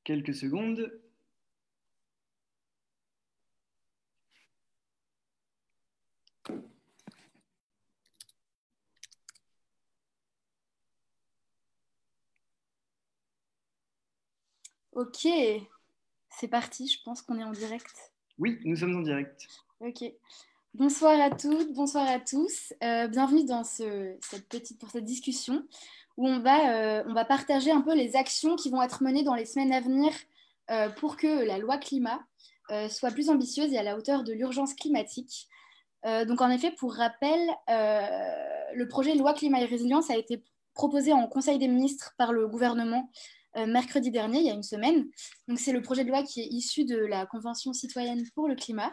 quelques secondes. Ok, c'est parti, je pense qu'on est en direct. Oui, nous sommes en direct. Ok. Bonsoir à toutes, bonsoir à tous. Bienvenue dans pour cette discussion où on va partager un peu les actions qui vont être menées dans les semaines à venir pour que la loi climat soit plus ambitieuse et à la hauteur de l'urgence climatique. Donc en effet, pour rappel, le projet loi climat et résilience a été proposé en Conseil des ministres par le gouvernement mercredi dernier, il y a une semaine. Donc c'est le projet de loi qui est issu de la Convention citoyenne pour le climat.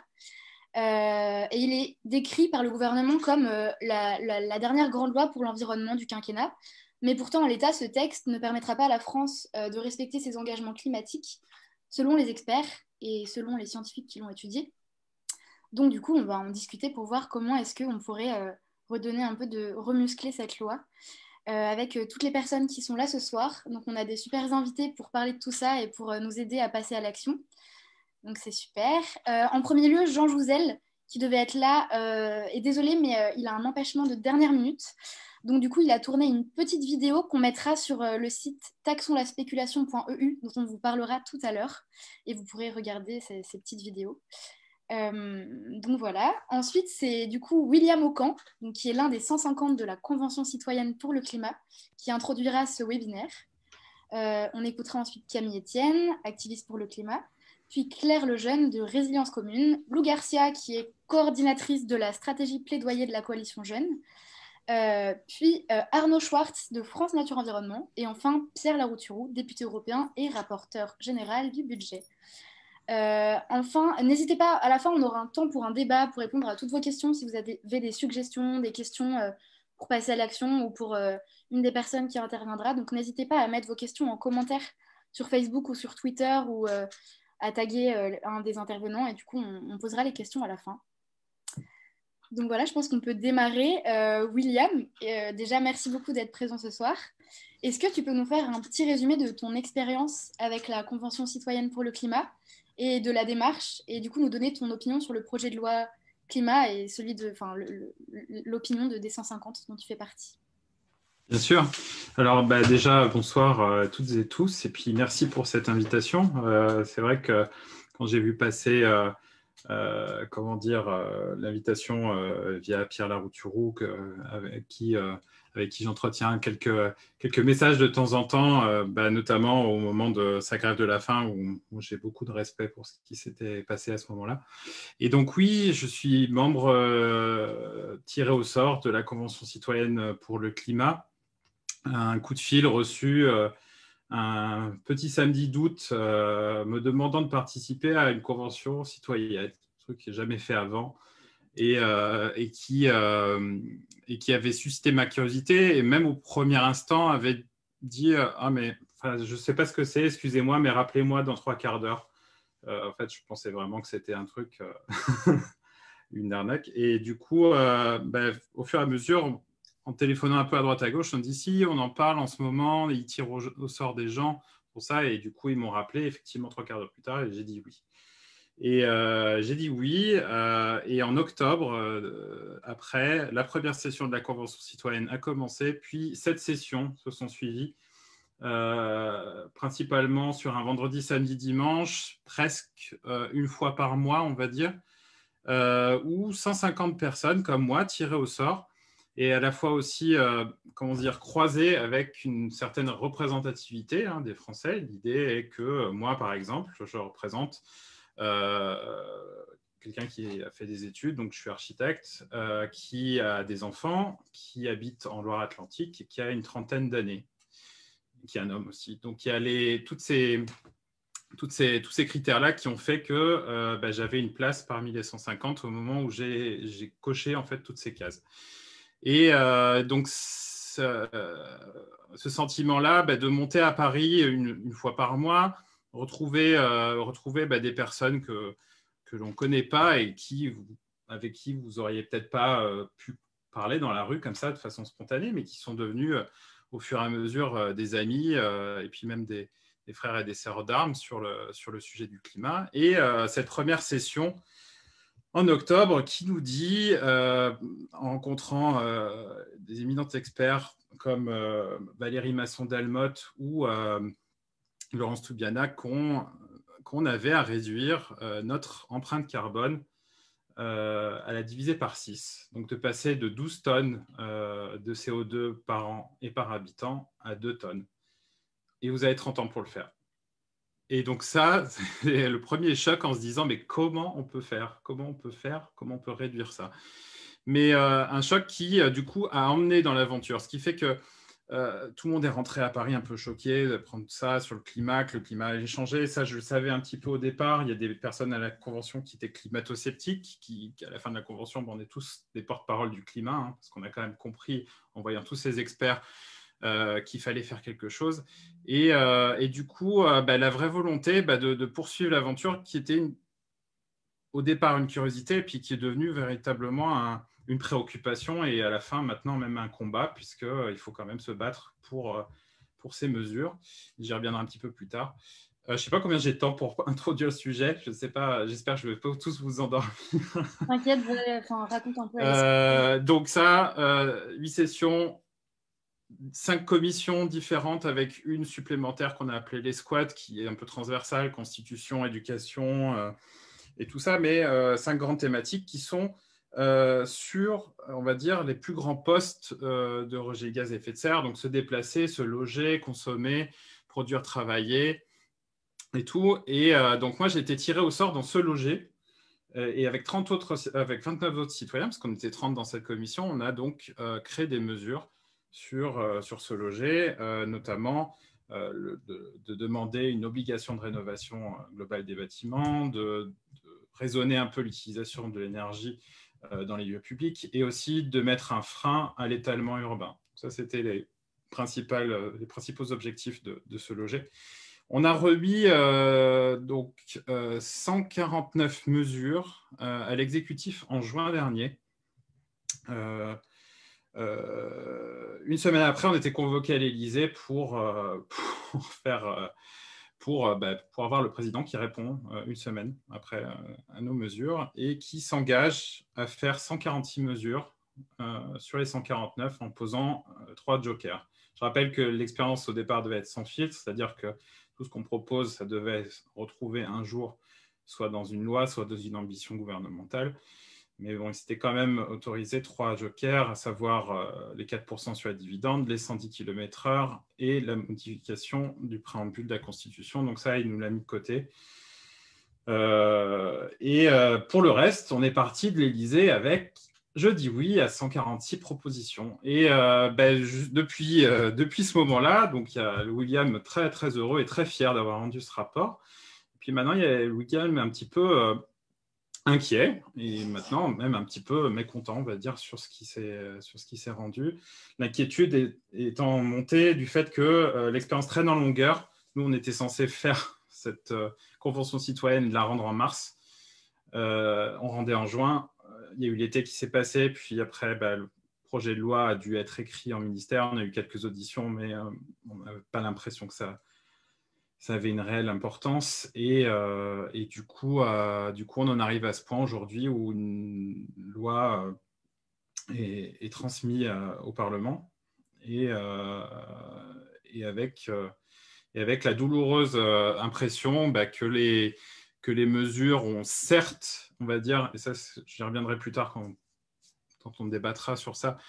Et il est décrit par le gouvernement comme la dernière grande loi pour l'environnement du quinquennat. Mais pourtant, en l'état, ce texte ne permettra pas à la France de respecter ses engagements climatiques, selon les experts et selon les scientifiques qui l'ont étudié. Donc, du coup, on va en discuter pour voir comment est-ce qu'on pourrait redonner un peu remuscler cette loi avec toutes les personnes qui sont là ce soir. Donc, on a des super invités pour parler de tout ça et pour nous aider à passer à l'action. Donc, c'est super. En premier lieu, Jean Jouzel, qui devait être là, est désolé, mais il a un empêchement de dernière minute. Donc, du coup, il a tourné une petite vidéo qu'on mettra sur le site taxonlaspéculation.eu, dont on vous parlera tout à l'heure. Et vous pourrez regarder ces petites vidéos. Donc voilà. Ensuite, c'est du coup William Aucan, donc, qui est l'un des 150 de la Convention citoyenne pour le climat, qui introduira ce webinaire. On écoutera ensuite Camille Etienne, activiste pour le climat, puis Claire Lejeune de Résilience Commune, Lou Garcia, qui est coordinatrice de la stratégie plaidoyer de la coalition Jeunes, puis Arnaud Schwartz de France Nature Environnement, et enfin Pierre Larouturou, député européen et rapporteur général du budget. Enfin, n'hésitez pas, à la fin, on aura un temps pour un débat, pour répondre à toutes vos questions, si vous avez des suggestions, des questions pour passer à l'action ou pour une des personnes qui interviendra. Donc, n'hésitez pas à mettre vos questions en commentaire sur Facebook ou sur Twitter ou à taguer un des intervenants et du coup, on posera les questions à la fin. Donc voilà, je pense qu'on peut démarrer. William, déjà, merci beaucoup d'être présent ce soir. Est-ce que tu peux nous faire un petit résumé de ton expérience avec la Convention citoyenne pour le climat et de la démarche, et du coup nous donner ton opinion sur le projet de loi climat et l'opinion de D150 dont tu fais partie? Bien sûr. Alors déjà, bonsoir à toutes et tous, et puis merci pour cette invitation. C'est vrai que quand j'ai vu passer l'invitation via Pierre Larouturou, avec qui j'entretiens quelques messages de temps en temps, notamment au moment de sa grève de la faim, où j'ai beaucoup de respect pour ce qui s'était passé à ce moment-là. Et donc oui, je suis membre tiré au sort de la Convention citoyenne pour le climat. Un coup de fil reçu un petit samedi d'août me demandant de participer à une convention citoyenne, un truc que j'ai jamais fait avant, et qui avait suscité ma curiosité, et même au premier instant avait dit ah mais je sais pas ce que c'est, excusez-moi, mais rappelez-moi dans 3/4 d'heure. En fait, je pensais vraiment que c'était un truc, une arnaque. Et du coup, au fur et à mesure, en téléphonant un peu à droite à gauche, on me dit si, on en parle en ce moment, ils tirent au sort des gens pour ça. Et du coup, ils m'ont rappelé effectivement 3/4 d'heure plus tard et j'ai dit oui. Et j'ai dit oui. Et en octobre, après, la première session de la Convention citoyenne a commencé, puis 7 sessions se sont suivies. Principalement sur un vendredi, samedi, dimanche, presque une fois par mois, on va dire, où 150 personnes comme moi tirées au sort et à la fois aussi croisées avec une certaine représentativité des Français. L'idée est que moi, par exemple, je représente quelqu'un qui a fait des études, donc je suis architecte, qui a des enfants, qui habite en Loire-Atlantique et qui a une trentaine d'années, qui est un homme aussi. Donc il y a tous ces critères-là qui ont fait que j'avais une place parmi les 150 au moment où j'ai coché en fait toutes ces cases. Et donc ce sentiment-là de monter à Paris une fois par mois, retrouver des personnes que l'on ne connaît pas et avec qui vous auriez peut-être pas pu parler dans la rue comme ça de façon spontanée, mais qui sont devenus au fur et à mesure des amis et puis même des des frères et des sœurs d'armes sur le sujet du climat. Et cette première session en octobre qui nous dit, en rencontrant des éminents experts comme Valérie Masson-Delmotte ou Laurence Toubiana, qu'on avait à réduire notre empreinte carbone à la diviser par 6. Donc de passer de 12 tonnes de CO2 par an et par habitant à 2 tonnes. Et vous avez 30 ans pour le faire. Et donc ça, c'est le premier choc en se disant, mais comment on peut faire? Comment on peut réduire ça? Mais un choc qui, du coup, a emmené dans l'aventure. Ce qui fait que tout le monde est rentré à Paris un peu choqué d'apprendre ça sur le climat, que le climat allait changer. Ça, je le savais un petit peu au départ. Il y a des personnes à la Convention qui étaient climato-sceptiques, qui à la fin de la Convention, on est tous des porte-parole du climat, hein, parce qu'on a quand même compris, en voyant tous ces experts, qu'il fallait faire quelque chose. Et du coup, la vraie volonté de poursuivre l'aventure qui était au départ une curiosité, et puis qui est devenue véritablement une préoccupation et à la fin, maintenant, même un combat, puisqu'il faut quand même se battre pour ces mesures. J'y reviendrai un petit peu plus tard. Je ne sais pas combien j'ai de temps pour introduire le sujet. Je ne sais pas, j'espère que je ne vais pas tous vous endormir. T'inquiète, raconte un peu. Donc ça, 8 sessions, 5 commissions différentes avec une supplémentaire qu'on a appelée les squads, qui est un peu transversale, constitution, éducation et tout ça, mais 5 grandes thématiques qui sont sur, on va dire, les plus grands postes de rejet de gaz à effet de serre, donc se déplacer, se loger, consommer, produire, travailler et tout. Et donc moi, j'ai été tiré au sort dans se loger. Et avec 29 autres citoyens, parce qu'on était 30 dans cette commission, on a donc créé des mesures sur se loger, notamment de demander une obligation de rénovation globale des bâtiments, de raisonner un peu l'utilisation de l'énergie dans les lieux publics et aussi de mettre un frein à l'étalement urbain. Ça, c'était les principaux objectifs de se loger. On a remis 149 mesures à l'exécutif en juin dernier. Une semaine après, on était convoqué à l'Élysée pour avoir le président qui répond une semaine après à nos mesures et qui s'engage à faire 146 mesures sur les 149 en posant 3 jokers. Je rappelle que l'expérience au départ devait être sans filtre, c'est-à-dire que tout ce qu'on propose, ça devait se retrouver un jour soit dans une loi, soit dans une ambition gouvernementale. Mais bon, il s'était quand même autorisé 3 jokers, à savoir les 4% sur la dividende, les 110 km/h et la modification du préambule de la Constitution. Donc ça, il nous l'a mis de côté. Pour le reste, on est parti de l'Élysée avec, je dis oui, à 146 propositions. Et depuis ce moment-là, donc il y a William très, très heureux et très fier d'avoir rendu ce rapport. Et puis maintenant, il y a William un petit peu inquiet et maintenant même un petit peu mécontent, on va dire, sur ce qui s'est rendu. L'inquiétude étant montée du fait que l'expérience traîne en longueur. Nous, on était censé faire cette convention citoyenne, la rendre en mars. On rendait en juin. Il y a eu l'été qui s'est passé, puis après, le projet de loi a dû être écrit en ministère. On a eu quelques auditions, mais on n'avait pas l'impression que ça avait une réelle importance. Et du coup, on en arrive à ce point aujourd'hui où une loi est transmise au Parlement et avec la douloureuse impression que les mesures ont certes, on va dire, et ça j'y reviendrai plus tard quand on débattra sur ça,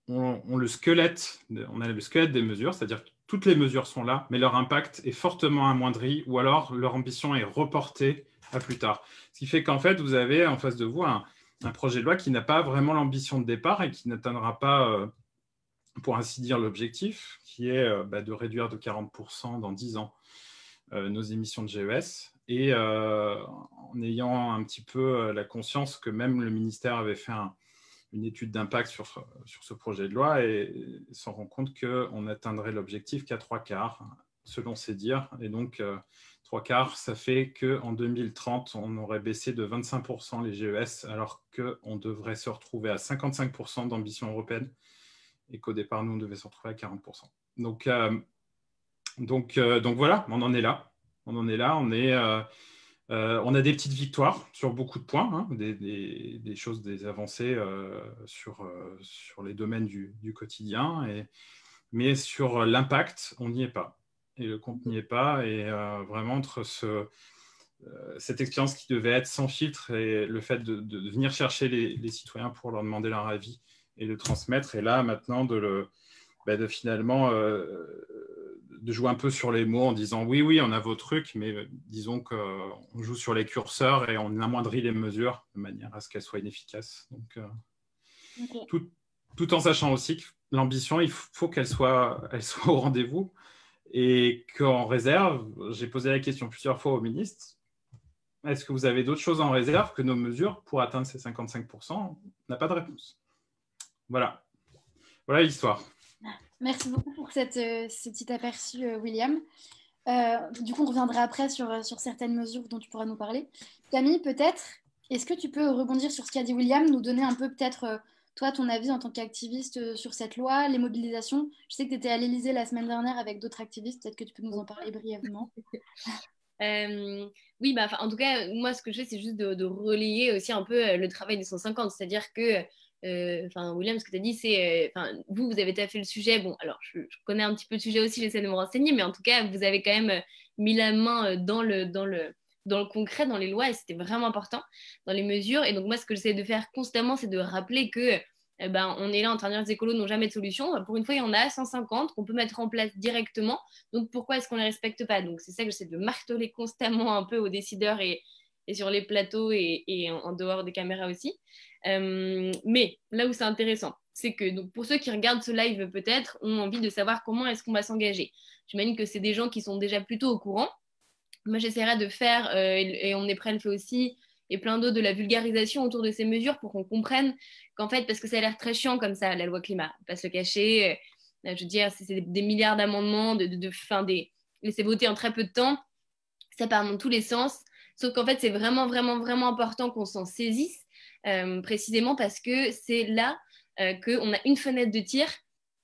on a le squelette des mesures, c'est-à-dire que toutes les mesures sont là, mais leur impact est fortement amoindri ou alors leur ambition est reportée à plus tard. Ce qui fait qu'en fait, vous avez en face de vous un projet de loi qui n'a pas vraiment l'ambition de départ et qui n'atteindra pas, pour ainsi dire, l'objectif, qui est de réduire de 40% dans 10 ans nos émissions de GES. Et en ayant un petit peu la conscience que même le ministère avait fait une étude d'impact sur ce projet de loi et s'en rend compte qu'on n'atteindrait l'objectif qu'à 3/4, selon ses dires. Et donc, 3/4, ça fait qu'en 2030, on aurait baissé de 25% les GES, alors qu'on devrait se retrouver à 55% d'ambition européenne et qu'au départ, nous, on devait se retrouver à 40%. Donc, Donc voilà, on en est là. On a des petites victoires sur beaucoup de points, hein, des choses, des avancées sur les domaines du quotidien, mais sur l'impact, on n'y est pas. Et le compte n'y est pas. Et vraiment, entre cette expérience qui devait être sans filtre et le fait de venir chercher les citoyens pour leur demander leur avis et le transmettre, et là, maintenant, de finalement de jouer un peu sur les mots en disant oui, on a vos trucs, mais disons qu'on joue sur les curseurs et on amoindrit les mesures de manière à ce qu'elles soient inefficaces. Donc, Okay. tout en sachant aussi que l'ambition, il faut qu'elle soit au rendez-vous et qu'en réserve, j'ai posé la question plusieurs fois au ministre, est-ce que vous avez d'autres choses en réserve que nos mesures pour atteindre ces 55%? On n'a pas de réponse. Voilà l'histoire. Merci beaucoup pour ce petit aperçu, William. Du coup, on reviendra après sur certaines mesures dont tu pourras nous parler. Camille, peut-être, est-ce que tu peux rebondir sur ce qu'a dit William, nous donner un peu peut-être, toi, ton avis en tant qu'activiste sur cette loi, les mobilisations? Je sais que tu étais à l'Élysée la semaine dernière avec d'autres activistes, peut-être que tu peux nous en parler brièvement. Oui, en tout cas, moi, ce que je fais, c'est juste de relayer aussi un peu le travail des 150. C'est-à-dire que, William, ce que tu as dit, c'est, vous avez taffé le sujet. Bon, alors, je connais un petit peu le sujet aussi, j'essaie de me renseigner, mais en tout cas, vous avez quand même mis la main dans le concret, dans les lois, et c'était vraiment important, dans les mesures. Et donc, moi, ce que j'essaie de faire constamment, c'est de rappeler que on est là en train de dire que les écolos n'ont jamais de solution. Pour une fois, il y en a 150 qu'on peut mettre en place directement. Donc, pourquoi est-ce qu'on ne les respecte pas? Donc, c'est ça que j'essaie de marteler constamment un peu aux décideurs et sur les plateaux et en dehors des caméras aussi. Mais là où c'est intéressant, c'est que donc, pour ceux qui regardent ce live peut-être ont envie de savoir comment est-ce qu'on va s'engager. J'imagine que c'est des gens qui sont déjà plutôt au courant. Moi, j'essaierai de faire, et on est prêt à le faire aussi, et plein d'autres, de la vulgarisation autour de ces mesures pour qu'on comprenne qu'en fait, parce que ça a l'air très chiant comme ça, la loi climat, pas se le cacher, je veux dire, c'est des milliards d'amendements, laisser voter en très peu de temps, ça part dans tous les sens, sauf qu'en fait, c'est vraiment, vraiment, vraiment important qu'on s'en saisisse, précisément parce que c'est là qu'on a une fenêtre de tir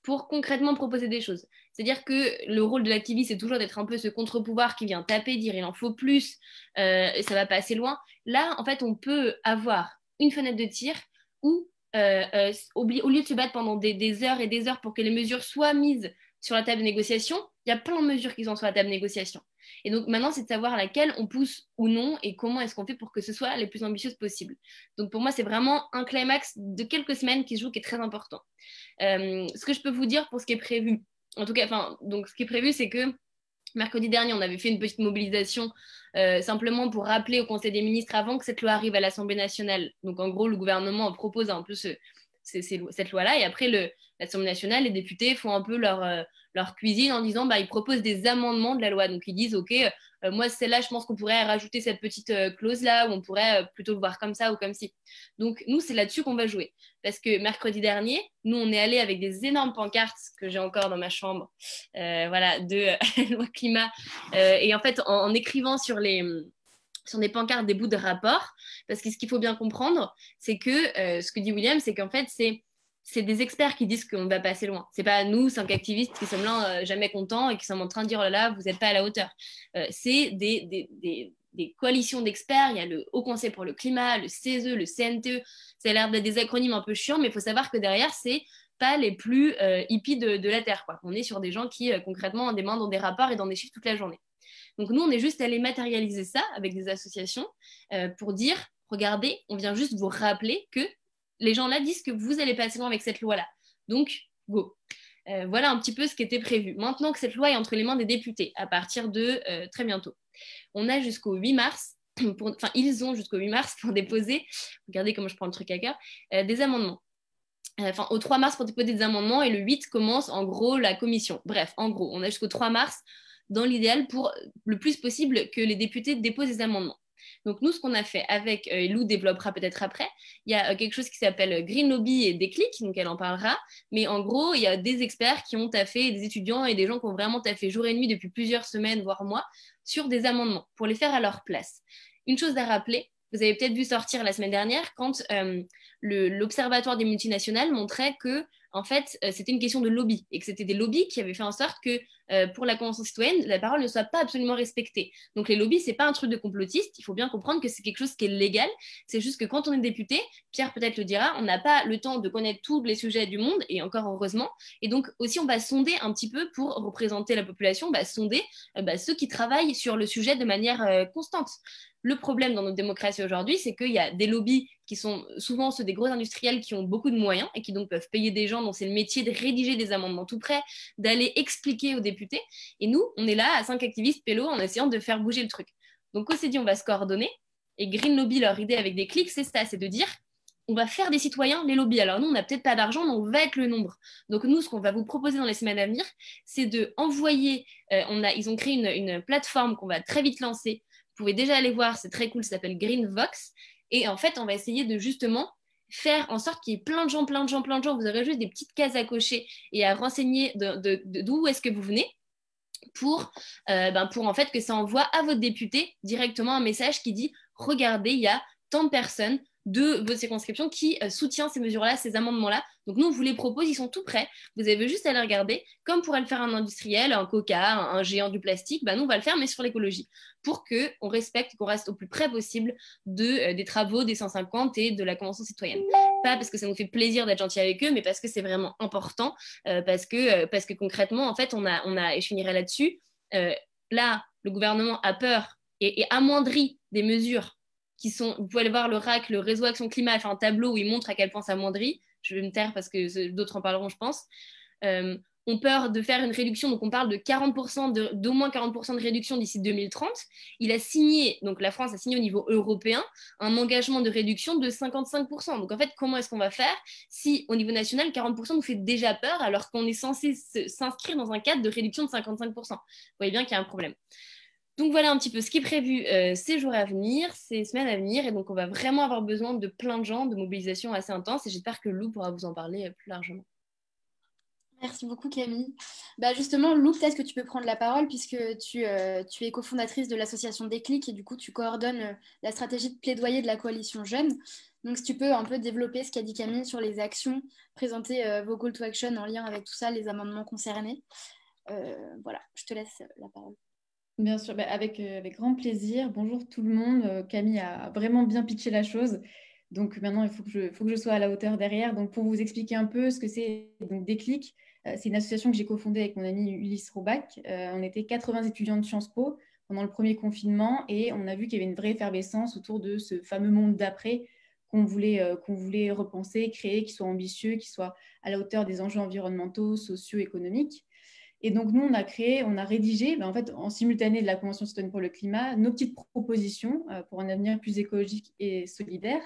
pour concrètement proposer des choses. C'est-à-dire que le rôle de l'activiste, c'est toujours d'être un peu ce contre-pouvoir qui vient taper, dire il en faut plus, et ça va pas assez loin. Là, en fait, on peut avoir une fenêtre de tir où, au lieu de se battre pendant des heures et des heures pour que les mesures soient mises sur la table de négociation, il y a plein de mesures qui sont sur la table de négociation. Et donc maintenant, c'est de savoir laquelle on pousse ou non et comment est-ce qu'on fait pour que ce soit les plus ambitieuses possibles. Donc pour moi, c'est vraiment un climax de quelques semaines qui se joue, qui est très important. Ce que je peux vous dire pour ce qui est prévu, en tout cas, donc ce qui est prévu, c'est que mercredi dernier, on avait fait une petite mobilisation simplement pour rappeler au Conseil des ministres avant que cette loi arrive à l'Assemblée nationale. Donc en gros, le gouvernement propose un peu cette loi-là, et après l'Assemblée nationale, les députés font un peu leur cuisine en disant ils proposent des amendements de la loi. Donc ils disent ok, moi celle-là, je pense qu'on pourrait rajouter cette petite clause-là, ou on pourrait plutôt le voir comme ça ou comme ci. Donc nous, c'est là-dessus qu'on va jouer. Parce que mercredi dernier, nous, on est allé avec des énormes pancartes que j'ai encore dans ma chambre, de loi climat. Et en fait, en écrivant sur des pancartes des bouts de rapport, parce que ce qu'il faut bien comprendre, c'est que ce que dit William, c'est qu'en fait, c'est des experts qui disent qu'on ne va pas assez loin. Ce n'est pas nous, 5 activistes, qui sommes là jamais contents et qui sommes en train de dire oh là là, vous n'êtes pas à la hauteur. C'est des coalitions d'experts. Il y a le Haut Conseil pour le climat, le CESE, le CNTE. Ça a l'air d'être des acronymes un peu chiants, mais il faut savoir que derrière, c'est pas les plus hippies de la Terre, quoi. On est sur des gens qui, concrètement, ont des mains dans des rapports et dans des chiffres toute la journée. Donc nous, on est juste allé matérialiser ça avec des associations pour dire, regardez, on vient juste vous rappeler que les gens là disent que vous allez pas assez loin avec cette loi-là. Donc, go. Voilà un petit peu ce qui était prévu. Maintenant que cette loi est entre les mains des députés, à partir de très bientôt, on a jusqu'au 8 mars, ils ont jusqu'au 8 mars pour déposer, regardez comment je prends le truc à cœur, des amendements. Au 3 mars pour déposer des amendements, et le 8 commence en gros la commission. Bref, en gros, on a jusqu'au 3 mars dans l'idéal pour le plus possible que les députés déposent des amendements. Donc nous, ce qu'on a fait avec, et Lou développera peut-être après, il y a quelque chose qui s'appelle Green Lobby et Déclic, donc elle en parlera, mais en gros, il y a des experts qui ont taffé, des étudiants et des gens qui ont vraiment taffé jour et nuit depuis plusieurs semaines, voire mois, sur des amendements pour les faire à leur place. Une chose à rappeler, vous avez peut-être vu sortir la semaine dernière quand l'Observatoire des multinationales montrait que en fait, c'était une question de lobby et que c'était des lobbies qui avaient fait en sorte que pour la Convention citoyenne, la parole ne soit pas absolument respectée. Donc les lobbies, c'est pas un truc de complotiste. Il faut bien comprendre que c'est quelque chose qui est légal. C'est juste que quand on est député, Pierre peut-être le dira, on n'a pas le temps de connaître tous les sujets du monde, et encore heureusement. Et donc aussi, on va sonder un petit peu pour représenter la population, sonder ceux qui travaillent sur le sujet de manière constante. Le problème dans notre démocratie aujourd'hui, c'est qu'il y a des lobbies qui sont souvent ceux des gros industriels qui ont beaucoup de moyens et qui donc peuvent payer des gens dont c'est le métier de rédiger des amendements tout prêts, d'aller expliquer aux députés. Et nous, on est là à 5 activistes pélo en essayant de faire bouger le truc. Donc on s'est dit, on va se coordonner. Et Green Lobby, leur idée avec des clics, c'est ça, c'est de dire, on va faire des citoyens les lobbies. Alors nous, on n'a peut-être pas d'argent, mais on va être le nombre. Donc nous, ce qu'on va vous proposer dans les semaines à venir, c'est de envoyer, ils ont créé une plateforme qu'on va très vite lancer. Vous pouvez déjà aller voir, c'est très cool, ça s'appelle Greenvox. Et en fait, on va essayer de justement faire en sorte qu'il y ait plein de gens. Vous aurez juste des petites cases à cocher et à renseigner d'où est-ce que vous venez pour en fait que ça envoie à votre député directement un message qui dit « Regardez, il y a tant de personnes de votre circonscription qui soutient ces mesures-là, ces amendements-là. Donc nous, on vous les propose, ils sont tout prêts. Vous avez juste à les regarder, comme pourrait le faire un industriel, un Coca, un géant du plastique. Nous, on va le faire, mais sur l'écologie, pour qu'on respecte, qu'on reste au plus près possible des travaux des 150 et de la Convention citoyenne. Pas parce que ça nous fait plaisir d'être gentil avec eux, mais parce que c'est vraiment important, parce que concrètement, en fait, et je finirai là-dessus, là, le gouvernement a peur et amoindrit des mesures qui sont, vous pouvez aller voir le RAC, le réseau Action Climat, fait un tableau où il montre à quel point ça amoindrit. Je vais me taire parce que d'autres en parleront, je pense. Ont peur de faire une réduction, donc on parle de 40%, d'au moins 40% de réduction d'ici 2030. Il a signé, donc la France a signé au niveau européen, un engagement de réduction de 55%. Donc en fait, comment est-ce qu'on va faire si au niveau national, 40% nous fait déjà peur alors qu'on est censé s'inscrire dans un cadre de réduction de 55%? Vous voyez bien qu'il y a un problème. Donc voilà un petit peu ce qui est prévu ces jours à venir, ces semaines à venir. Et donc on va vraiment avoir besoin de plein de gens, de mobilisation assez intense. Et j'espère que Lou pourra vous en parler plus largement. Merci beaucoup Camille. Justement, Lou, peut-être que tu peux prendre la parole puisque tu es cofondatrice de l'association Déclic et du coup tu coordonnes la stratégie de plaidoyer de la coalition Jeunes. Donc si tu peux un peu développer ce qu'a dit Camille sur les actions, présenter vos call to action en lien avec tout ça, les amendements concernés. Voilà, je te laisse la parole. Bien sûr, avec grand plaisir. Bonjour tout le monde. Camille a vraiment bien pitché la chose. Donc maintenant, il faut que je sois à la hauteur derrière. Donc pour vous expliquer un peu ce que c'est donc Déclic, c'est une association que j'ai cofondée avec mon ami Ulysse Robac. On était 80 étudiants de Sciences Po pendant le premier confinement et on a vu qu'il y avait une vraie effervescence autour de ce fameux monde d'après qu'on voulait repenser, créer, qui soit ambitieux, qui soit à la hauteur des enjeux environnementaux, sociaux, économiques. Et donc, nous, on a rédigé, en fait, en simultané de la Convention citoyenne pour le climat, nos petites propositions pour un avenir plus écologique et solidaire.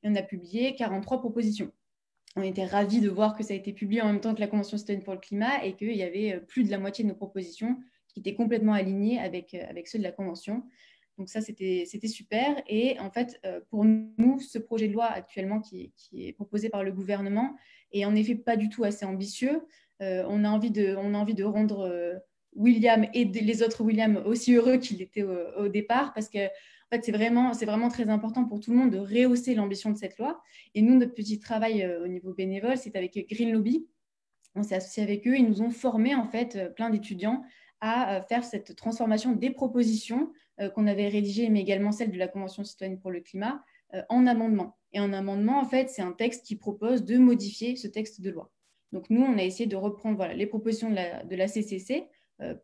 Et on a publié 43 propositions. On était ravis de voir que ça a été publié en même temps que la Convention citoyenne pour le climat et qu'il y avait plus de la moitié de nos propositions qui étaient complètement alignées avec ceux de la Convention. Donc ça, c'était super. Et en fait, pour nous, ce projet de loi actuellement qui est proposé par le gouvernement est en effet pas du tout assez ambitieux. On a envie de rendre William et les autres William aussi heureux qu'il était au départ, parce que en fait, c'est vraiment très important pour tout le monde de rehausser l'ambition de cette loi. Et nous, notre petit travail au niveau bénévole, c'est avec Green Lobby. On s'est associé avec eux. Ils nous ont formés, en fait, plein d'étudiants à faire cette transformation des propositions qu'on avait rédigées, mais également celles de la Convention citoyenne pour le climat, en amendement. Et en amendement, en fait, c'est un texte qui propose de modifier ce texte de loi. Donc, nous, on a essayé de reprendre les propositions de la CCC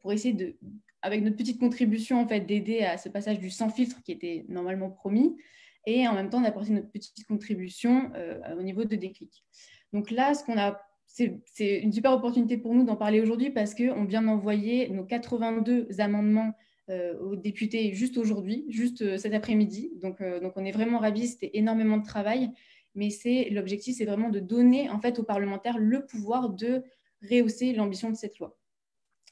pour essayer avec notre petite contribution, en fait, d'aider à ce passage du sans filtre qui était normalement promis et en même temps d'apporter notre petite contribution au niveau de Déclic. Donc là, c'est une super opportunité pour nous d'en parler aujourd'hui parce qu'on vient d'envoyer nos 82 amendements aux députés juste aujourd'hui, juste cet après-midi. Donc, on est vraiment ravis, c'était énormément de travail. Mais l'objectif, c'est vraiment de donner en fait aux parlementaires le pouvoir de rehausser l'ambition de cette loi.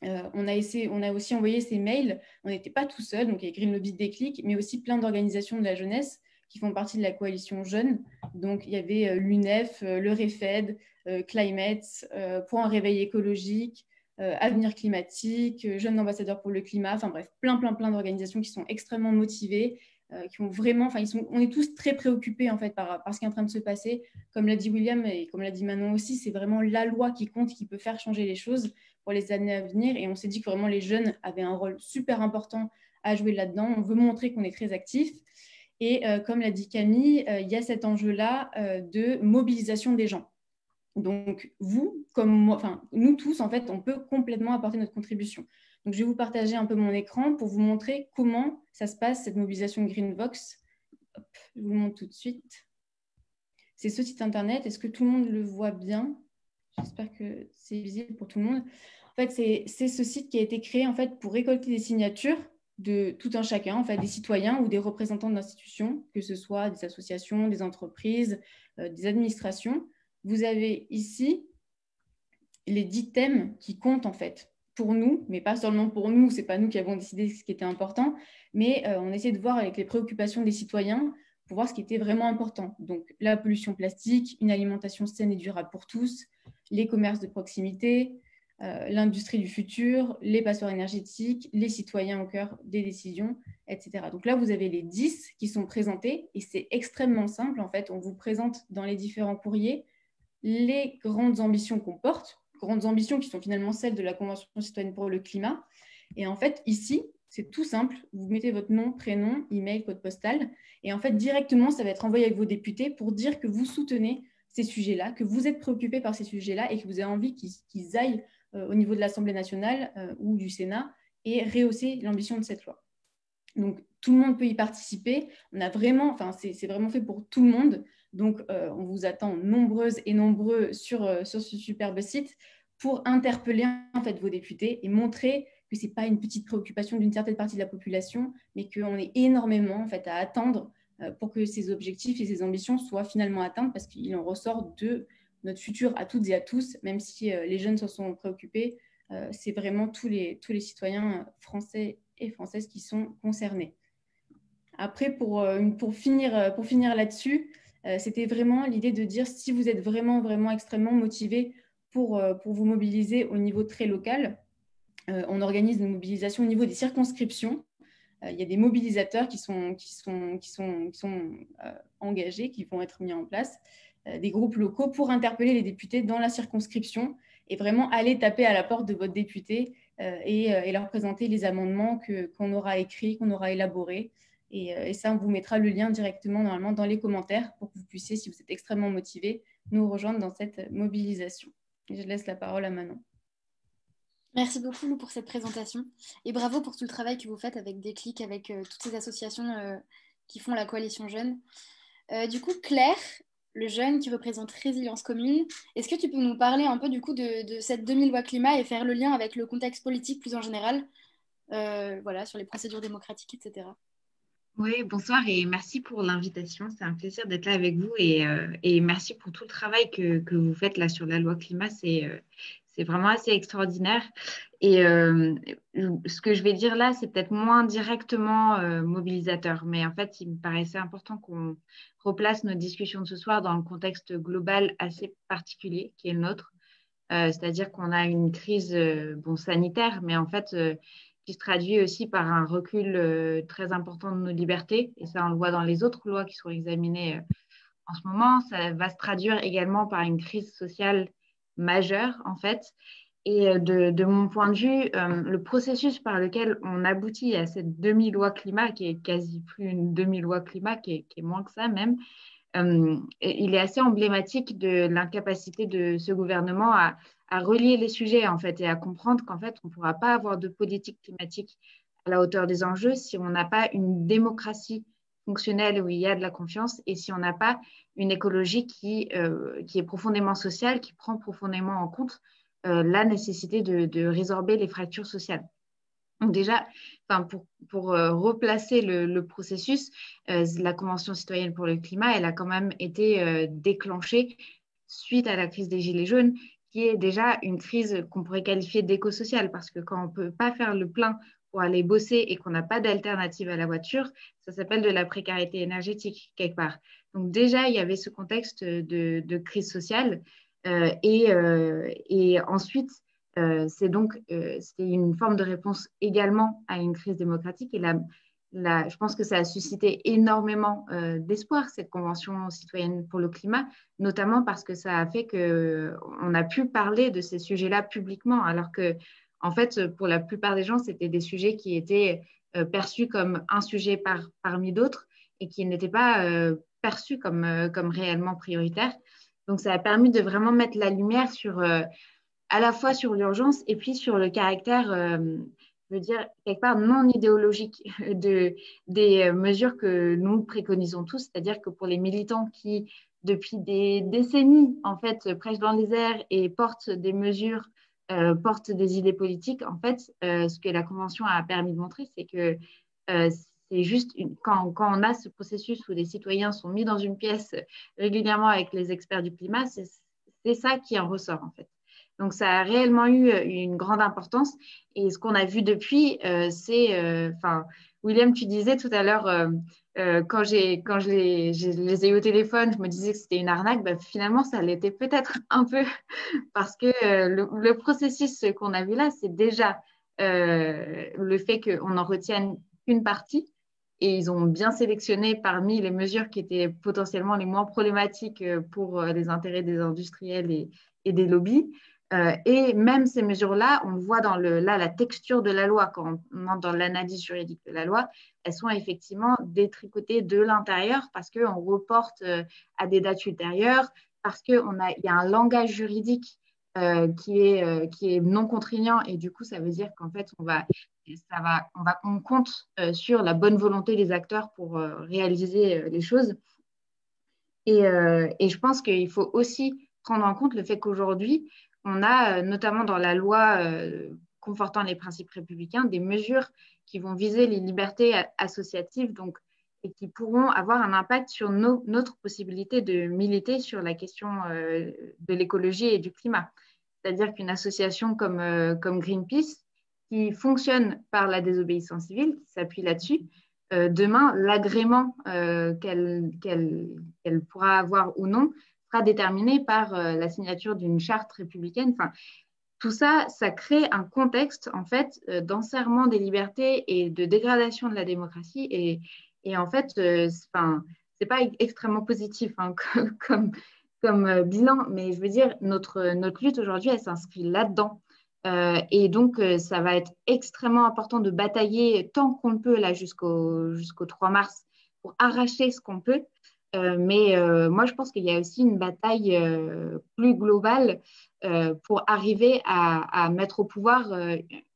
On a aussi envoyé ces mails. On n'était pas tout seul, donc il y a Green Lobby Déclic, mais aussi plein d'organisations de la jeunesse qui font partie de la coalition Jeunes. Donc il y avait l'UNEF, le REFED, Climate, pour un réveil écologique, Avenir climatique, Jeunes ambassadeurs pour le climat, enfin bref, plein d'organisations qui sont extrêmement motivées qui ont vraiment, on est tous très préoccupés en fait par ce qui est en train de se passer. Comme l'a dit William et comme l'a dit Manon aussi, c'est vraiment la loi qui compte, qui peut faire changer les choses pour les années à venir. Et on s'est dit que vraiment les jeunes avaient un rôle super important à jouer là-dedans. On veut montrer qu'on est très actifs. Et comme l'a dit Camille, il y a cet enjeu-là de mobilisation des gens. Donc, vous, comme moi, nous tous, en fait, on peut complètement apporter notre contribution. Donc, je vais vous partager un peu mon écran pour vous montrer comment ça se passe, cette mobilisation Greenvox. Hop, je vous le montre tout de suite. C'est ce site internet. Est-ce que tout le monde le voit bien? J'espère que c'est visible pour tout le monde. En fait, c'est ce site qui a été créé en fait, pour récolter des signatures de tout un chacun, en fait, des citoyens ou des représentants d'institutions, que ce soit des associations, des entreprises, des administrations. Vous avez ici les 10 thèmes qui comptent en fait pour nous, mais pas seulement pour nous, ce n'est pas nous qui avons décidé ce qui était important, mais on essaie de voir avec les préoccupations des citoyens pour voir ce qui était vraiment important. Donc la pollution plastique, une alimentation saine et durable pour tous, les commerces de proximité, l'industrie du futur, les passoires énergétiques, les citoyens au cœur des décisions, etc. Donc là, vous avez les 10 qui sont présentés et c'est extrêmement simple. En fait, on vous présente dans les différents courriers les grandes ambitions qu'on porte, grandes ambitions qui sont finalement celles de la Convention citoyenne pour le climat. Et en fait, ici, c'est tout simple. Vous mettez votre nom, prénom, email, code postal. Et en fait, directement, ça va être envoyé avec vos députés pour dire que vous soutenez ces sujets-là, que vous êtes préoccupés par ces sujets-là et que vous avez envie qu'ils aillent au niveau de l'Assemblée nationale ou du Sénat et rehausser l'ambition de cette loi. Donc, tout le monde peut y participer. On a vraiment, c'est vraiment fait pour tout le monde. Donc, on vous attend nombreuses et nombreux sur ce superbe site pour interpeller en fait, vos députés et montrer que ce n'est pas une petite préoccupation d'une certaine partie de la population, mais qu'on est énormément en fait, à attendre pour que ces objectifs et ces ambitions soient finalement atteintes parce qu'il en ressort de notre futur à toutes et à tous, même si les jeunes s'en sont préoccupés, c'est vraiment tous les citoyens français et françaises qui sont concernés. Après, pour finir là-dessus, c'était vraiment l'idée de dire si vous êtes vraiment, vraiment extrêmement motivé pour vous mobiliser au niveau très local, on organise une mobilisation au niveau des circonscriptions. Il y a des mobilisateurs qui sont engagés, qui vont être mis en place, des groupes locaux pour interpeller les députés dans la circonscription et vraiment aller taper à la porte de votre député et leur présenter les amendements qu'on aura écrits, qu'on aura élaborés. Et ça, on vous mettra le lien directement normalement dans les commentaires pour que vous puissiez, si vous êtes extrêmement motivé, nous rejoindre dans cette mobilisation. Et je laisse la parole à Manon. Merci beaucoup Lou pour cette présentation et bravo pour tout le travail que vous faites avec Déclic, avec toutes ces associations qui font la coalition jeune. Du coup, Claire, le jeune qui représente Résilience Commune, est-ce que tu peux nous parler un peu du coup de cette demi-loi climat et faire le lien avec le contexte politique plus en général, voilà, sur les procédures démocratiques, etc. Oui, bonsoir et merci pour l'invitation. C'est un plaisir d'être là avec vous et merci pour tout le travail que vous faites là sur la loi climat. C'est vraiment assez extraordinaire. Et ce que je vais dire là, c'est peut-être moins directement mobilisateur, mais en fait, il me paraissait important qu'on replace nos discussions de ce soir dans le contexte global assez particulier qui est le nôtre. C'est-à-dire qu'on a une crise sanitaire, mais en fait, qui se traduit aussi par un recul très important de nos libertés. Et ça, on le voit dans les autres lois qui sont examinées en ce moment. Ça va se traduire également par une crise sociale majeure, en fait. Et de mon point de vue, le processus par lequel on aboutit à cette demi-loi climat, qui est quasi plus une demi-loi climat, qui est moins que ça même, il est assez emblématique de l'incapacité de ce gouvernement à relier les sujets en fait, et à comprendre qu'en fait, on ne pourra pas avoir de politique climatique à la hauteur des enjeux si on n'a pas une démocratie fonctionnelle où il y a de la confiance et si on n'a pas une écologie qui est profondément sociale, qui prend profondément en compte la nécessité de résorber les fractures sociales. Donc déjà, pour replacer le processus, la Convention citoyenne pour le climat, elle a quand même été déclenchée suite à la crise des Gilets jaunes, qui est déjà une crise qu'on pourrait qualifier d'éco-sociale, parce que quand on ne peut pas faire le plein pour aller bosser et qu'on n'a pas d'alternative à la voiture, ça s'appelle de la précarité énergétique quelque part. Donc déjà, il y avait ce contexte de crise sociale et ensuite, c'était une forme de réponse également à une crise démocratique. Et je pense que ça a suscité énormément d'espoir, cette Convention citoyenne pour le climat, notamment parce que ça a fait qu'on a pu parler de ces sujets-là publiquement, alors que, en fait, pour la plupart des gens, c'était des sujets qui étaient perçus comme un sujet parmi d'autres et qui n'étaient pas perçus comme réellement prioritaires. Donc, ça a permis de vraiment mettre la lumière à la fois sur l'urgence et puis sur le caractère, je veux dire, quelque part non idéologique des mesures que nous préconisons tous. C'est-à-dire que pour les militants qui, depuis des décennies, en fait, prêchent dans les airs et portent des mesures, portent des idées politiques, en fait, ce que la Convention a permis de montrer, c'est que c'est juste quand on a ce processus où des citoyens sont mis dans une pièce régulièrement avec les experts du climat, c'est ça qui en ressort, en fait. Donc, ça a réellement eu une grande importance. Et ce qu'on a vu depuis, William, tu disais tout à l'heure, quand je les ai eu au téléphone, je me disais que c'était une arnaque. Ben, finalement, ça l'était peut-être un peu parce que le processus qu'on a vu là, c'est déjà le fait qu'on en retienne une partie. Et ils ont bien sélectionné parmi les mesures qui étaient potentiellement les moins problématiques pour les intérêts des industriels et des lobbies. Et même ces mesures-là, on voit dans la texture de la loi, quand on entre dans l'analyse juridique de la loi, elles sont effectivement détricotées de l'intérieur parce qu'on reporte à des dates ultérieures, parce qu'il y a un langage juridique qui est non contraignant et du coup, ça veut dire qu'en fait, on compte sur la bonne volonté des acteurs pour réaliser les choses. Et je pense qu'il faut aussi prendre en compte le fait qu'aujourd'hui, on a notamment dans la loi confortant les principes républicains des mesures qui vont viser les libertés associatives et qui pourront avoir un impact sur notre possibilité de militer sur la question de l'écologie et du climat. C'est-à-dire qu'une association comme Greenpeace, qui fonctionne par la désobéissance civile, qui s'appuie là-dessus, demain, l'agrément qu'elle pourra avoir ou non sera déterminé par la signature d'une charte républicaine. Enfin, tout ça, ça crée un contexte en fait d'enserrement des libertés et de dégradation de la démocratie. Et en fait, c'est pas extrêmement positif hein, comme bilan, mais je veux dire, notre lutte aujourd'hui, elle s'inscrit là-dedans. Et donc, ça va être extrêmement important de batailler tant qu'on le peut là jusqu'au 3 mars pour arracher ce qu'on peut. Mais moi, je pense qu'il y a aussi une bataille plus globale pour arriver à mettre au pouvoir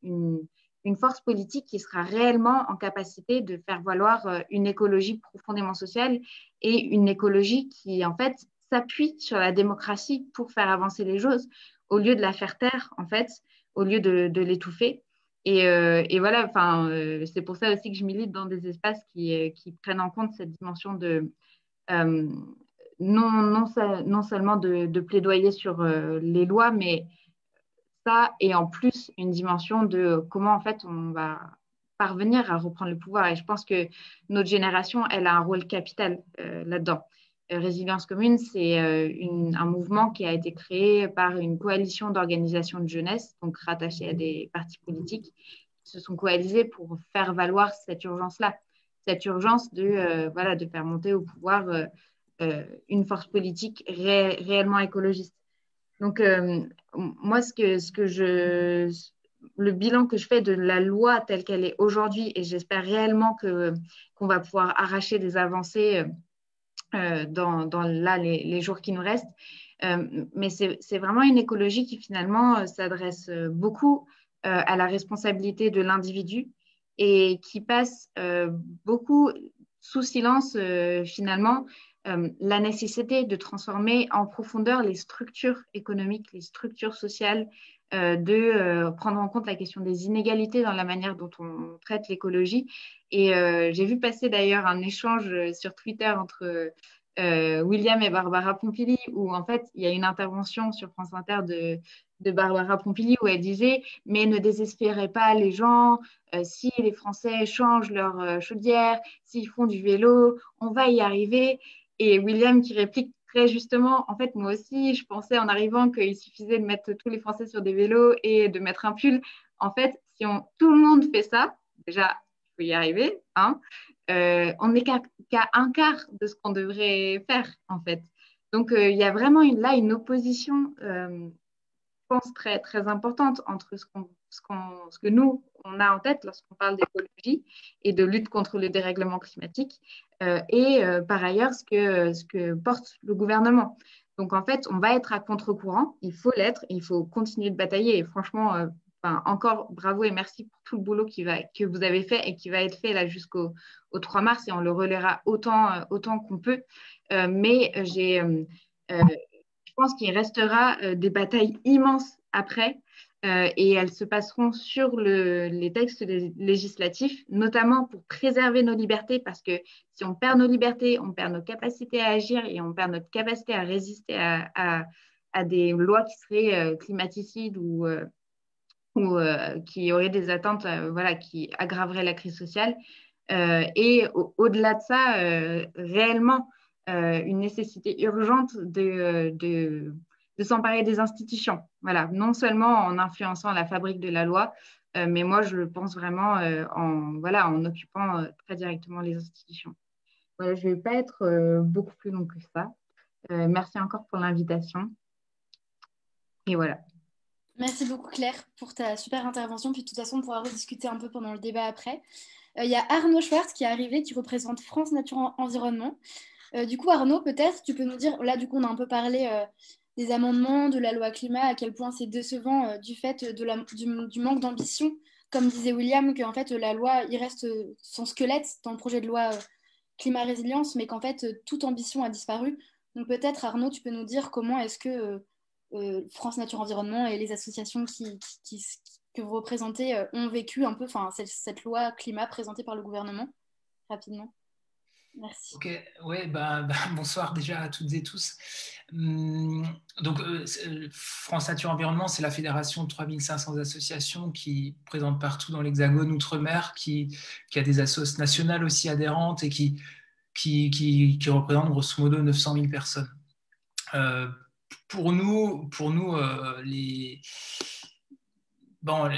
une force politique qui sera réellement en capacité de faire valoir une écologie profondément sociale et une écologie qui, en fait, s'appuie sur la démocratie pour faire avancer les choses au lieu de la faire taire, en fait, au lieu de l'étouffer. Et voilà, c'est pour ça aussi que je milite dans des espaces qui prennent en compte cette dimension de non seulement de plaidoyer sur les lois, mais ça et en plus une dimension de comment en fait on va parvenir à reprendre le pouvoir. Et je pense que notre génération, elle a un rôle capital là-dedans. Résilience commune, c'est un mouvement qui a été créé par une coalition d'organisations de jeunesse, donc rattachées à des partis politiques, qui se sont coalisés pour faire valoir cette urgence-là, cette urgence de faire monter au pouvoir une force politique réellement écologiste. Donc, moi, le bilan que je fais de la loi telle qu'elle est aujourd'hui, et j'espère réellement qu'on va pouvoir arracher des avancées dans les jours qui nous restent. Mais c'est vraiment une écologie qui finalement s'adresse beaucoup à la responsabilité de l'individu et qui passe beaucoup sous silence finalement la nécessité de transformer en profondeur les structures économiques, les structures sociales, de prendre en compte la question des inégalités dans la manière dont on traite l'écologie. Et j'ai vu passer d'ailleurs un échange sur Twitter entre William et Barbara Pompili, où en fait il y a une intervention sur France Inter de Barbara Pompili où elle disait « Mais ne désespérez pas les gens, si les Français changent leur chaudière, s'ils font du vélo, on va y arriver. » Et William qui réplique très justement, en fait, moi aussi, je pensais en arrivant qu'il suffisait de mettre tous les Français sur des vélos et de mettre un pull. En fait, si tout le monde fait ça, déjà, il faut y arriver, hein. On n'est qu'à un quart de ce qu'on devrait faire, en fait. Donc, il y a vraiment là une opposition, je pense, très, très importante entre ce que nous, on a en tête lorsqu'on parle d'écologie et de lutte contre le dérèglement climatique, et par ailleurs, ce que porte le gouvernement. Donc, en fait, on va être à contre-courant, il faut l'être, il faut continuer de batailler. Et franchement, encore bravo et merci pour tout le boulot que vous avez fait et qui va être fait là jusqu'au 3 mars, et on le relaiera autant qu'on peut. Mais je pense qu'il restera des batailles immenses après, et elles se passeront sur les textes législatifs, notamment pour préserver nos libertés, parce que si on perd nos libertés, on perd nos capacités à agir et on perd notre capacité à résister à des lois qui seraient climaticides ou qui auraient des atteintes, voilà, qui aggraveraient la crise sociale. Et au-delà de ça, réellement, une nécessité urgente de s'emparer des institutions. Voilà, non seulement en influençant la fabrique de la loi, mais moi, je le pense vraiment en occupant très directement les institutions. Voilà, je ne vais pas être beaucoup plus long que ça. Merci encore pour l'invitation. Et voilà. Merci beaucoup Claire pour ta super intervention. Puis de toute façon, on pourra rediscuter un peu pendant le débat après. Il y a Arnaud Schwartz qui est arrivé, qui représente France Nature Environnement. Du coup, Arnaud, peut-être tu peux nous dire, là du coup on a un peu parlé des amendements, de la loi climat, à quel point c'est décevant du fait du manque d'ambition. Comme disait William, qu'en fait la loi, il reste son squelette dans le projet de loi climat résilience, mais qu'en fait toute ambition a disparu. Donc peut-être Arnaud, tu peux nous dire comment est-ce que France Nature Environnement et les associations que vous représentez ont vécu un peu cette loi climat présentée par le gouvernement, rapidement. Merci. Ok, ouais, bonsoir déjà à toutes et tous. Donc, France Nature Environnement, c'est la fédération de 3500 associations qui présente partout dans l'Hexagone Outre-mer, qui a des associations nationales aussi adhérentes et qui représentent grosso modo 900 000 personnes. Pour nous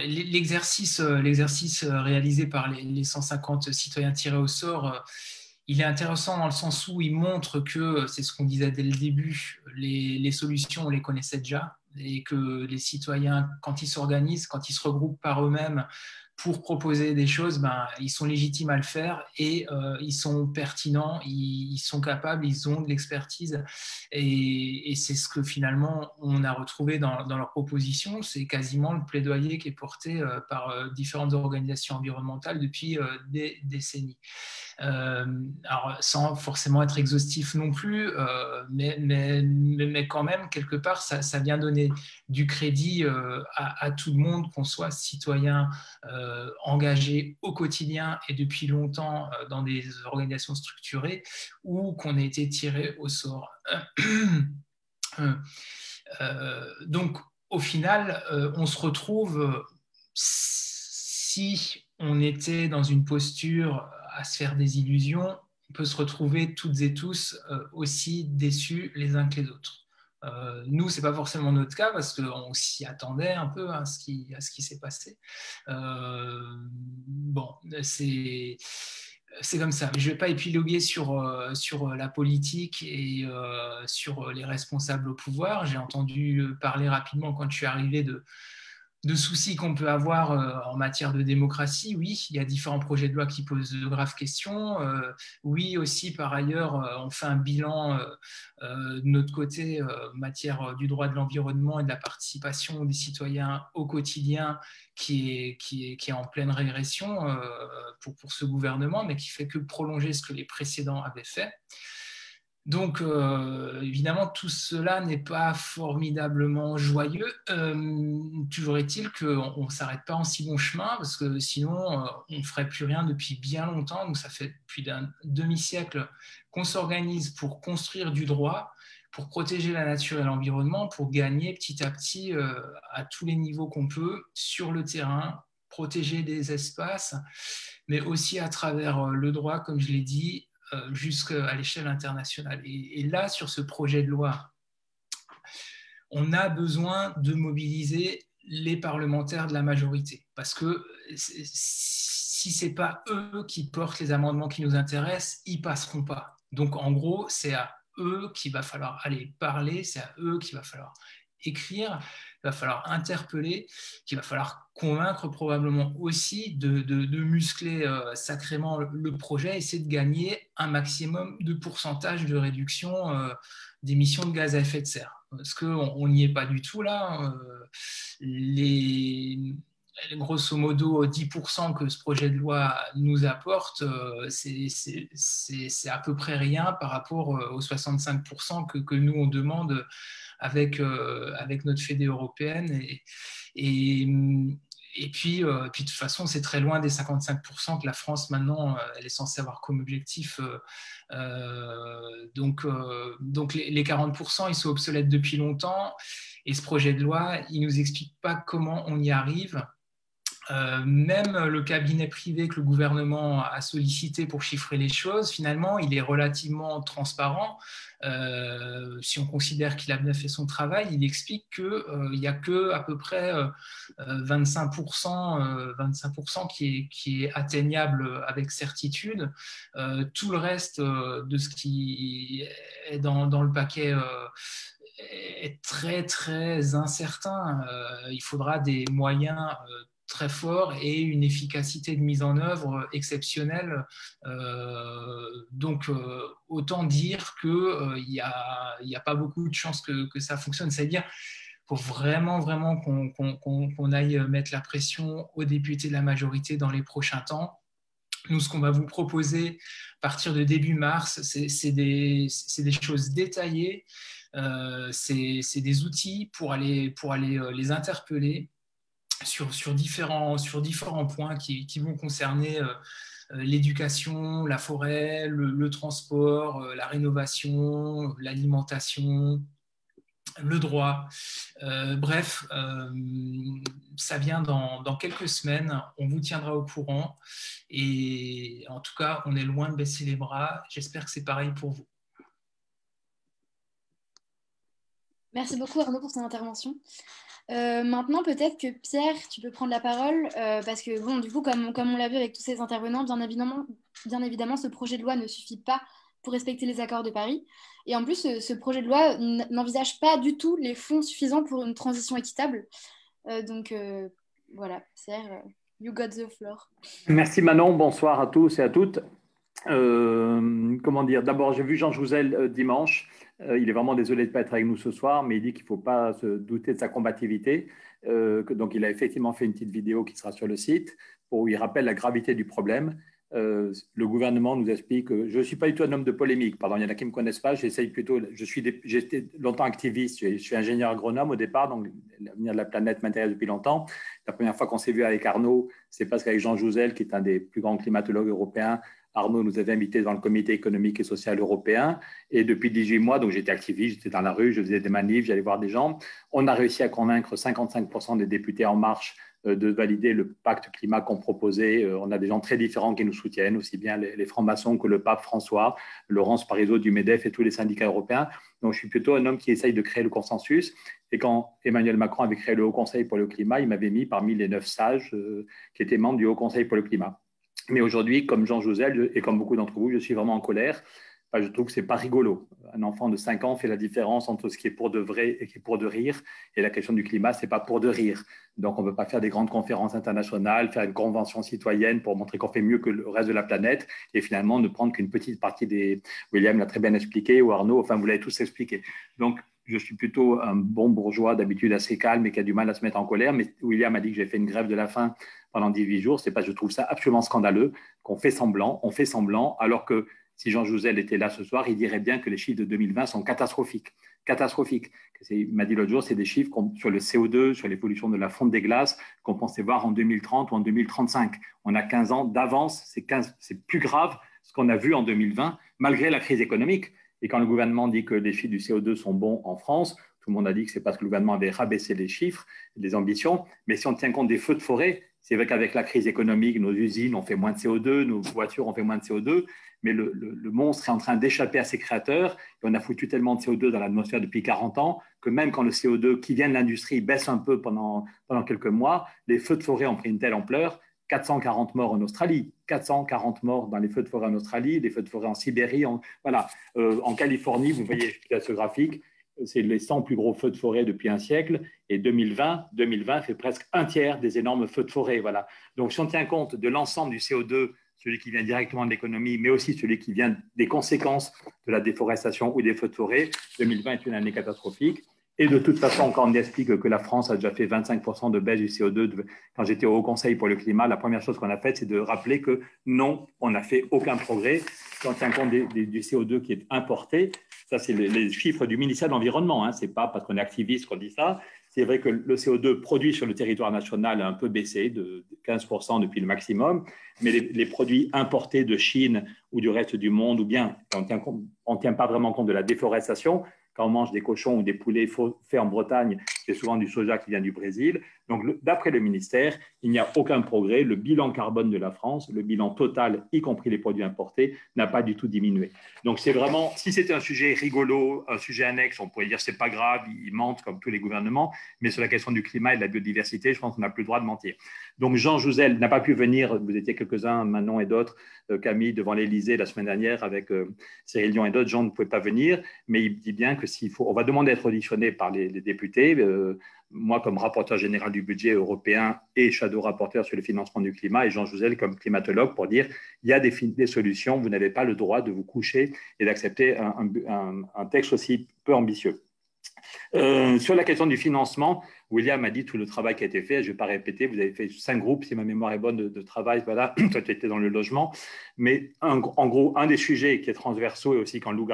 l'exercice réalisé par les 150 citoyens tirés au sort, il est intéressant dans le sens où il montre que, c'est ce qu'on disait dès le début, les solutions, on les connaissait déjà, et que les citoyens, quand ils s'organisent, quand ils se regroupent par eux-mêmes pour proposer des choses, ils sont légitimes à le faire, et ils sont pertinents, ils sont capables, ils ont de l'expertise, et c'est ce que finalement on a retrouvé dans leurs propositions. C'est quasiment le plaidoyer qui est porté par différentes organisations environnementales depuis des décennies. Alors, sans forcément être exhaustif non plus, mais quand même, quelque part, ça vient donner du crédit à tout le monde, qu'on soit citoyen engagé au quotidien et depuis longtemps dans des organisations structurées, ou qu'on ait été tiré au sort. Donc, au final, on se retrouve, si on était dans une posture à se faire des illusions, on peut se retrouver toutes et tous aussi déçus les uns que les autres. Nous, ce n'est pas forcément notre cas parce qu'on s'y attendait un peu à ce qui s'est passé. Bon, c'est comme ça. Je ne vais pas épiloguer sur la politique et sur les responsables au pouvoir. J'ai entendu parler rapidement quand je suis arrivé de soucis qu'on peut avoir en matière de démocratie. Oui, il y a différents projets de loi qui posent de graves questions. Oui, aussi, par ailleurs, on fait un bilan de notre côté en matière du droit de l'environnement et de la participation des citoyens au quotidien qui est en pleine régression pour ce gouvernement, mais qui fait que prolonger ce que les précédents avaient fait. Donc, évidemment, tout cela n'est pas formidablement joyeux. Toujours est-il qu'on ne s'arrête pas en si bon chemin, parce que sinon, on ne ferait plus rien depuis bien longtemps. Donc, ça fait plus d'un demi-siècle qu'on s'organise pour construire du droit, pour protéger la nature et l'environnement, pour gagner petit à petit à tous les niveaux qu'on peut sur le terrain, protéger des espaces, mais aussi à travers le droit, comme je l'ai dit, jusqu'à l'échelle internationale. Et là, sur ce projet de loi, on a besoin de mobiliser les parlementaires de la majorité. Parce que si ce n'est pas eux qui portent les amendements qui nous intéressent, ils ne passeront pas. Donc, en gros, c'est à eux qu'il va falloir aller parler, c'est à eux qu'il va falloir écrire, il va falloir interpeller, qu'il va falloir convaincre probablement aussi de muscler sacrément le projet, essayer de gagner un maximum de pourcentage de réduction d'émissions de gaz à effet de serre. Parce qu'on n'y est pas du tout là. Grosso modo, 10% que ce projet de loi nous apporte, c'est à peu près rien par rapport aux 65% que nous, on demande avec notre Fédé européenne. Et puis, de toute façon, c'est très loin des 55% que la France, maintenant, elle est censée avoir comme objectif. Donc les 40%, ils sont obsolètes depuis longtemps. Et ce projet de loi, il ne nous explique pas comment on y arrive. Même le cabinet privé que le gouvernement a sollicité pour chiffrer les choses, finalement, il est relativement transparent. Si on considère qu'il a bien fait son travail, il explique qu'il n'y a que à peu près 25% qui est atteignable avec certitude. Tout le reste de ce qui est dans le paquet est très, très incertain. Il faudra des moyens très fort et une efficacité de mise en œuvre exceptionnelle. Donc, autant dire qu'il n'y a pas beaucoup de chances que ça fonctionne. C'est-à-dire qu'il faut vraiment qu'on aille mettre la pression aux députés de la majorité dans les prochains temps. Nous, ce qu'on va vous proposer à partir de début mars, c'est des choses détaillées, c'est des outils pour aller les interpeller sur différents points qui vont concerner l'éducation, la forêt, le transport, la rénovation, l'alimentation, le droit. Bref, ça vient dans quelques semaines. On vous tiendra au courant. Et en tout cas, on est loin de baisser les bras. J'espère que c'est pareil pour vous. Merci beaucoup Arnaud pour ton intervention. Maintenant, peut-être que Pierre, tu peux prendre la parole parce que, bon, du coup, comme on l'a vu avec tous ces intervenants, bien évidemment, ce projet de loi ne suffit pas pour respecter les accords de Paris. Et en plus, ce projet de loi n'envisage pas du tout les fonds suffisants pour une transition équitable. Donc, voilà, Pierre, you got the floor. Merci Manon, bonsoir à tous et à toutes. Comment dire, d'abord, j'ai vu Jean Jouzel dimanche. Il est vraiment désolé de ne pas être avec nous ce soir, mais il dit qu'il ne faut pas se douter de sa combativité. Donc, il a effectivement fait une petite vidéo qui sera sur le site où il rappelle la gravité du problème. Le gouvernement nous explique que je ne suis pas du tout un homme de polémique. Pardon, il y en a qui ne me connaissent pas. J'essaye plutôt. J'ai été longtemps activiste. Je suis ingénieur agronome au départ, donc l'avenir de la planète m'intéresse depuis longtemps. La première fois qu'on s'est vu avec Arnaud, c'est parce qu'avec Jean Jouzel, qui est un des plus grands climatologues européens, Arnaud nous avait invités dans le comité économique et social européen. Et depuis 18 mois, donc j'étais activiste, j'étais dans la rue, je faisais des manifs, j'allais voir des gens. On a réussi à convaincre 55% des députés En Marche de valider le pacte climat qu'on proposait. On a des gens très différents qui nous soutiennent, aussi bien les francs-maçons que le pape François, Laurence Parisot du MEDEF et tous les syndicats européens. Donc je suis plutôt un homme qui essaye de créer le consensus. Et quand Emmanuel Macron avait créé le Haut Conseil pour le climat, il m'avait mis parmi les 9 sages qui étaient membres du Haut Conseil pour le climat. Mais aujourd'hui, comme Jean Jouzel et comme beaucoup d'entre vous, je suis vraiment en colère. Enfin, je trouve que ce n'est pas rigolo. Un enfant de 5 ans fait la différence entre ce qui est pour de vrai et qui est pour de rire. Et la question du climat, ce n'est pas pour de rire. Donc, on ne peut pas faire des grandes conférences internationales, faire une convention citoyenne pour montrer qu'on fait mieux que le reste de la planète et finalement ne prendre qu'une petite partie des… William l'a très bien expliqué, ou Arnaud, enfin, vous l'avez tous expliqué. Donc, je suis plutôt un bon bourgeois, d'habitude assez calme et qui a du mal à se mettre en colère. Mais William a dit que j'ai fait une grève de la faim pendant 18 jours. C'est parce que je trouve ça absolument scandaleux qu'on fait semblant, on fait semblant, alors que si Jean Jouzel était là ce soir, il dirait bien que les chiffres de 2020 sont catastrophiques. Catastrophiques. Il m'a dit l'autre jour, c'est des chiffres sur le CO2, sur l'évolution de la fonte des glaces qu'on pensait voir en 2030 ou en 2035. On a 15 ans d'avance. C'est plus grave ce qu'on a vu en 2020, malgré la crise économique. Et quand le gouvernement dit que les chiffres du CO2 sont bons en France, tout le monde a dit que c'est parce que le gouvernement avait rabaissé les chiffres, les ambitions. Mais si on tient compte des feux de forêt, c'est vrai qu'avec la crise économique, nos usines ont fait moins de CO2, nos voitures ont fait moins de CO2, mais le monstre est en train d'échapper à ses créateurs. Et on a foutu tellement de CO2 dans l'atmosphère depuis 40 ans que même quand le CO2 qui vient de l'industrie baisse un peu pendant quelques mois, les feux de forêt ont pris une telle ampleur 440 morts en Australie, 440 morts dans les feux de forêt en Australie, des feux de forêt en Sibérie, voilà. En Californie, vous voyez ce graphique, c'est les 100 plus gros feux de forêt depuis un siècle, et 2020 fait presque un tiers des énormes feux de forêt. Voilà. Donc, si on tient compte de l'ensemble du CO2, celui qui vient directement de l'économie, mais aussi celui qui vient des conséquences de la déforestation ou des feux de forêt, 2020 est une année catastrophique. Et de toute façon, quand on explique que la France a déjà fait 25% de baisse du CO2, quand j'étais au Haut Conseil pour le climat, la première chose qu'on a faite, c'est de rappeler que non, on n'a fait aucun progrès. Quand on tient compte du CO2 qui est importé, ça c'est les chiffres du ministère de l'Environnement, hein, ce n'est pas parce qu'on est activiste qu'on dit ça. C'est vrai que le CO2 produit sur le territoire national a un peu baissé de 15% depuis le maximum, mais les produits importés de Chine ou du reste du monde, ou bien on ne tient pas vraiment compte de la déforestation. Quand on mange des cochons ou des poulets faits en Bretagne, c'est souvent du soja qui vient du Brésil. Donc, d'après le ministère, il n'y a aucun progrès. Le bilan carbone de la France, le bilan total, y compris les produits importés, n'a pas du tout diminué. Donc, c'est vraiment, si c'était un sujet rigolo, un sujet annexe, on pourrait dire c'est pas grave, ils mentent comme tous les gouvernements. Mais sur la question du climat et de la biodiversité, je pense qu'on n'a plus le droit de mentir. Donc, Jean Jouzel n'a pas pu venir. Vous étiez quelques-uns, Manon et d'autres, Camille, devant l'Élysée la semaine dernière avec Cyril Dion et d'autres. Jean ne pouvait pas venir, mais il dit bien que on va demander d'être auditionné par les députés. Moi, comme rapporteur général du budget européen et shadow rapporteur sur le financement du climat, et Jean Jouzel comme climatologue, pour dire il y a des solutions, vous n'avez pas le droit de vous coucher et d'accepter un texte aussi peu ambitieux. Sur la question du financement, William a dit tout le travail qui a été fait. Je ne vais pas répéter, vous avez fait 5 groupes, si ma mémoire est bonne, de travail. Voilà, toi tu étais dans le logement. Mais en gros, un des sujets qui est transversaux, et aussi quand Lou